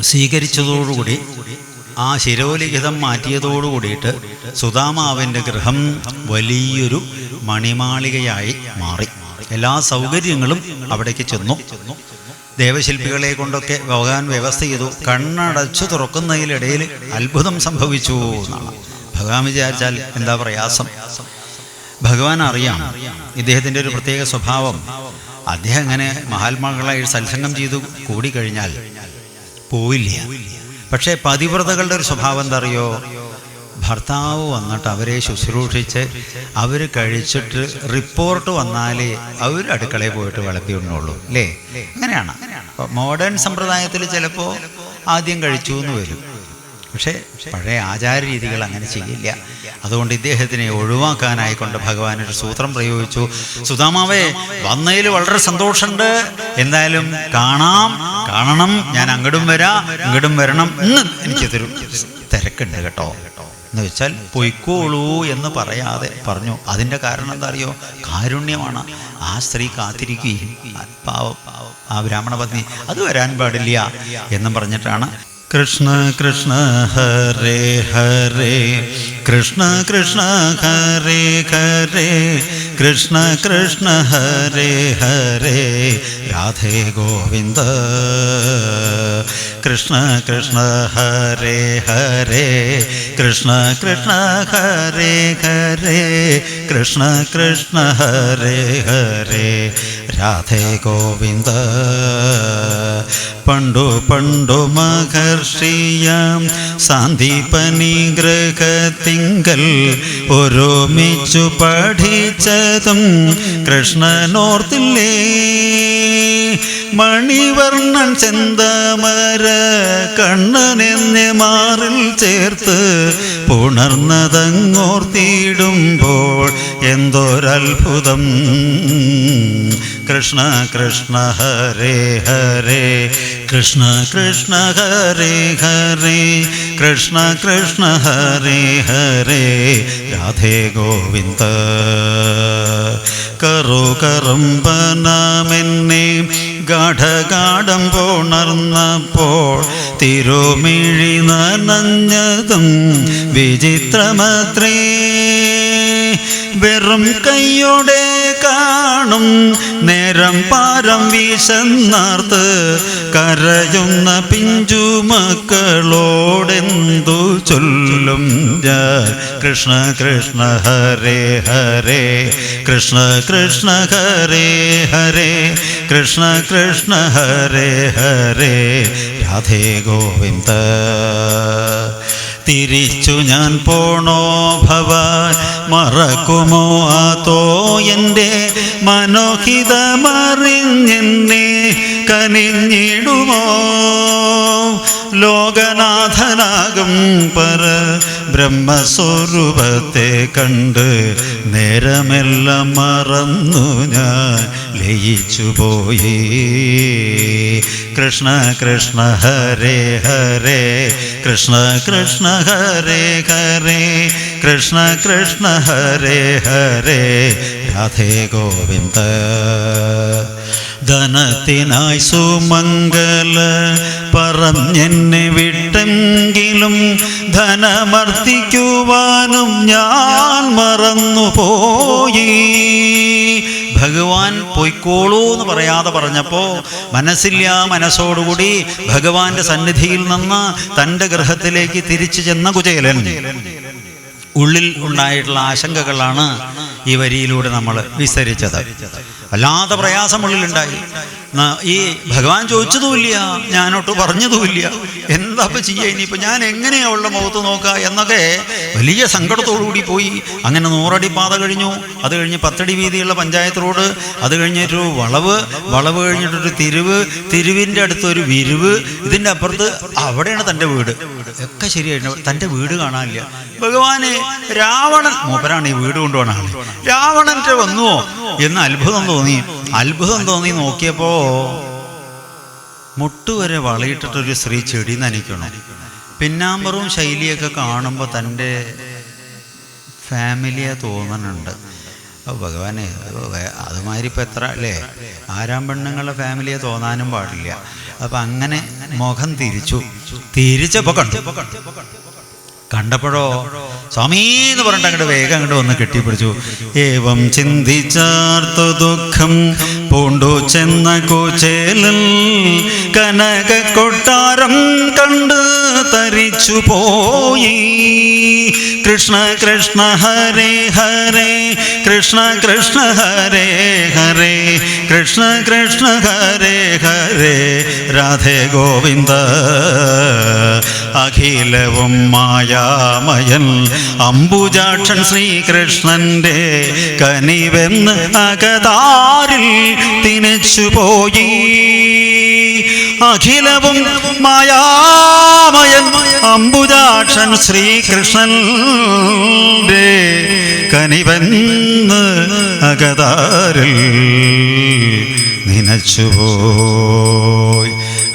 സ്വീകരിച്ചതോടുകൂടി ആ ശിരോലിഖിതം മാറ്റിയതോടുകൂടിയിട്ട് സുദാമാവിൻ്റെ ഗൃഹം വലിയൊരു മണിമാളികയായി മാറി. എല്ലാ സൗകര്യങ്ങളും അവിടേക്ക് ചെന്നു. ദേവശില്പികളെ കൊണ്ടൊക്കെ ഭഗവാൻ വ്യവസ്ഥ ചെയ്തു. കണ്ണടച്ചു തുറക്കുന്നതിനിടയിൽ അത്ഭുതം സംഭവിച്ചു എന്നാണ്. ഭഗവാൻ വിചാരിച്ചാൽ എന്താ പ്രയാസം? ഭഗവാൻ അറിയാം ഇദ്ദേഹത്തിൻ്റെ ഒരു പ്രത്യേക സ്വഭാവം. അദ്ദേഹം അങ്ങനെ മഹാത്മാക്കളായി സത്സംഗം ചെയ്തു കൂടിക്കഴിഞ്ഞാൽ പോയില്ല. പക്ഷേ പതിവ്രതകളുടെ ഒരു സ്വഭാവം എന്താ അറിയോ? ഭർത്താവ് വന്നിട്ട് അവരെ ശുശ്രൂഷിച്ച് അവർ കഴിച്ചിട്ട് റിപ്പോർട്ട് വന്നാലേ അവർ അടുക്കളയിൽ പോയിട്ട് വിളമ്പി ഉണ്ണുള്ളൂ അല്ലേ? അങ്ങനെയാണ്. അപ്പോൾ മോഡേൺ സമ്പ്രദായത്തിൽ ചിലപ്പോൾ ആദ്യം കഴിച്ചു എന്ന് വരും. പക്ഷേ പഴയ ആചാര രീതികൾ അങ്ങനെ ചെയ്യില്ല. അതുകൊണ്ട് ഇദ്ദേഹത്തിനെ ഒഴിവാക്കാനായിക്കൊണ്ട് ഭഗവാൻ ഒരു സൂത്രം പ്രയോഗിച്ചു. സുദാമാവേ, വന്നതിൽ വളരെ സന്തോഷമുണ്ട്, എന്തായാലും കാണണം, ഞാൻ അങ്ങോട്ടും വരാം ഇങ്ങോട്ടും വരണം, ഇന്ന് എനിക്കതൊരു തിരക്കുണ്ട് കേട്ടോ എന്ന് വെച്ചാൽ പൊയ്ക്കോളൂ എന്ന് പറയാതെ പറഞ്ഞു. അതിൻ്റെ കാരണം എന്താ അറിയോ? കാരുണ്യമാണ്. ആ സ്ത്രീ കാത്തിരിക്കുകയും പാവം ആ ബ്രാഹ്മണ പത്നി അത് വരാൻ പാടില്ല എന്നും പറഞ്ഞിട്ടാണ് കൃഷ്ണ കൃഷ്ണ ഹരേ ഹരേ കൃഷ്ണ കൃഷ്ണ ഹരേ ഹരേ കൃഷ്ണ കൃഷ്ണ ഹരേ ഹരേ രാധേ ഗോവിന്ദ കൃഷ്ണ കൃഷ്ണ ഹരേ ഹരേ കൃഷ്ണ കൃഷ്ണ ഹരേ ഹരേ കൃഷ്ണ കൃഷ്ണ ഹരേ ഹരേ രാധേ ഗോവിന്ദ പണ്ടു പണ്ടു മഹർഷിയാം സാന്ദീപനി ഗൃഹത്തിങ്കൽ ഒരുമിച്ചു പഠിച്ചതും കൃഷ്ണനോർത്തില്ലേ മണിവർണ്ണൻ ചെന്തമര കണ്ണനെന്നെ മാറിൽ ചേർത്ത് പുണർന്നതങ്ങോർത്തിടുമ്പോൾ എന്തൊരത്ഭുതം കൃഷ്ണ കൃഷ്ണ ഹരേ ഹരേ കൃഷ്ണ കൃഷ്ണ ഹരേ ഹരേ കൃഷ്ണ കൃഷ്ണ ഹരേ ഹരേ രാധേ ഗോവിന്ദ കറുകറമ്പനാമെന്നെ ഗാഠഗാഠം പുണർന്നപ്പോൾ തിരുമിഴി നനഞ്ഞതും വിചിത്രമത്രേ വെറും കൈയോടെ കാണും നേരം പാരം വീശന്നാർത്ത് കരയുന്ന പിഞ്ചുമക്കളോടെന്തു ചൊല്ലും ഞാൻ കൃഷ്ണ കൃഷ്ണ ഹരേ ഹരേ കൃഷ്ണ കൃഷ്ണ ഹരേ ഹരേ കൃഷ്ണ കൃഷ്ണ ഹരേ ഹരേ രാധേ ഗോവിന്ദ തിരിച്ചു ഞാൻ പോണോ ഭവാൻ മറക്കുമോ അതോ എൻ്റെ മനോഹിതമറിഞ്ഞെന്നെ കനിഞ്ഞിടുമോ ലോകനാഥനാകും പര ബ്രഹ്മസ്വരൂപത്തെ കണ്ട് നേരമെല്ലാം മറന്നു ഞാൻ ലയിച്ചുപോയി കൃഷ്ണ കൃഷ്ണ ഹരേ ഹരേ കൃഷ്ണ കൃഷ്ണ ഹരേ ഹരേ കൃഷ്ണ കൃഷ്ണ ഹരേ ഹരേ രാധേ ഗോവിന്ദ ധനത്തിനായി സുമംഗല പറഞ്ഞെന്നെ വിട്ടെങ്കിലും ധനമർത്തിക്കുവാനും ഞാൻ മറന്നുപോയി ഭഗവാൻ പൊയ്ക്കോളൂ എന്ന് പറയാതെ പറഞ്ഞപ്പോൾ മനസ്സില്ല മനസ്സോടുകൂടി ഭഗവാന്റെ സന്നിധിയിൽ നിന്ന് തൻ്റെ ഗൃഹത്തിലേക്ക് തിരിച്ചു ചെന്ന കുചേലൻ ഉള്ളിൽ ഉണ്ടായിട്ടുള്ള ആശങ്കകളാണ് ഈ വരിയിലൂടെ നമ്മൾ വിസ്തരിച്ചത്. വല്ലാത്ത പ്രയാസമുള്ളിലുണ്ടായി. ഈ ഭഗവാൻ ചോദിച്ചതുമില്ല, ഞാനൊട്ട് പറഞ്ഞതുമില്ല, എന്താ ഇപ്പം ചെയ്യുക, ഇനിയിപ്പോൾ ഞാൻ എങ്ങനെയാ ഉള്ള മുഖത്ത് നോക്കുക എന്നൊക്കെ വലിയ സങ്കടത്തോടുകൂടി പോയി. അങ്ങനെ 100 അടി പാത കഴിഞ്ഞു. അത് കഴിഞ്ഞ് 10 അടി വീതിയുള്ള പഞ്ചായത്ത് റോഡ്, അത് കഴിഞ്ഞൊരു വളവ് കഴിഞ്ഞിട്ടൊരു തിരുവിൻ്റെ അടുത്തൊരു വിരിവ്, ഇതിൻ്റെ അപ്പുറത്ത് അവിടെയാണ് തൻ്റെ വീട്. ഒക്കെ ശരിയായിരുന്നു, തൻ്റെ വീട് കാണാനില്ല. ഭഗവാനെ രാവണൻ മൂപ്പരാണ് ഈ വീട് കൊണ്ടുപോകണ ആള്, രാവണൻ്റെ വന്നുവോ എന്ന് അത്ഭുതം തോന്നി നോക്കിയപ്പോ മുട്ടുവരെ വളയിട്ടിട്ടൊരു സ്ത്രീ ചെടി നനയ്ക്കണം. പിന്നാമ്പറും ശൈലിയൊക്കെ കാണുമ്പോൾ തൻ്റെ ഫാമിലിയെ തോന്നുന്നുണ്ട്. ഭഗവാനെ അതുമാതിരി ഇപ്പം എത്ര അല്ലേ, ആരാം പെണ്ണുങ്ങളുടെ ഫാമിലിയെ തോന്നാനും പാടില്ല. അപ്പം അങ്ങനെ മുഖം തിരിച്ചപ്പോൾ കണ്ടപ്പോഴോ സ്വാമീ എന്ന് പറഞ്ഞിട്ട് അങ്ങോട്ട് വേഗം അങ്ങോട്ട് വന്ന് കെട്ടിപ്പിടിച്ചു. ഏവം ചിന്തിച്ചാർത്തു ദുഃഖം പൂണ്ടു ചെന്ന കൂച്ചേലിൽ കനക കൊട്ടാരം കണ്ട് തരിച്ചു പോയി. കൃഷ്ണ കൃഷ്ണ ഹരേ ഹരേ കൃഷ്ണ കൃഷ്ണ ഹരേ ഹരേ കൃഷ്ണ കൃഷ്ണ ഹരേ ഹരേ രാധേ ഗോവിന്ദ. അഖിലവും മായാമയൻ അംബുജാക്ഷൻ ശ്രീകൃഷ്ണന്റെ കനിവെന്ന് അകതാരിൽ തിരിച്ചുപോയി. അഖിലവും മായാമയൻ അംബുജാക്ഷൻ ശ്രീകൃഷ്ണന്റെ കനിവെന്ന് അകതാരിൽ നിനച്ചുപോയി.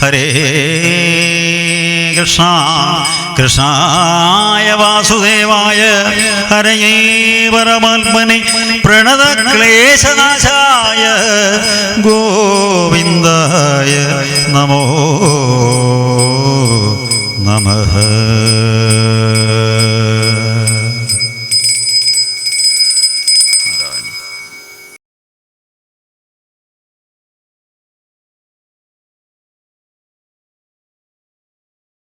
ഹരേ കൃഷ്ണ കൃഷ്ണായ വാസുദേവായ ഹരയേ പരമാത്മനെ പ്രണതക്ലേശനാശായ ഗോവിന്ദായ നമോ നമഃ.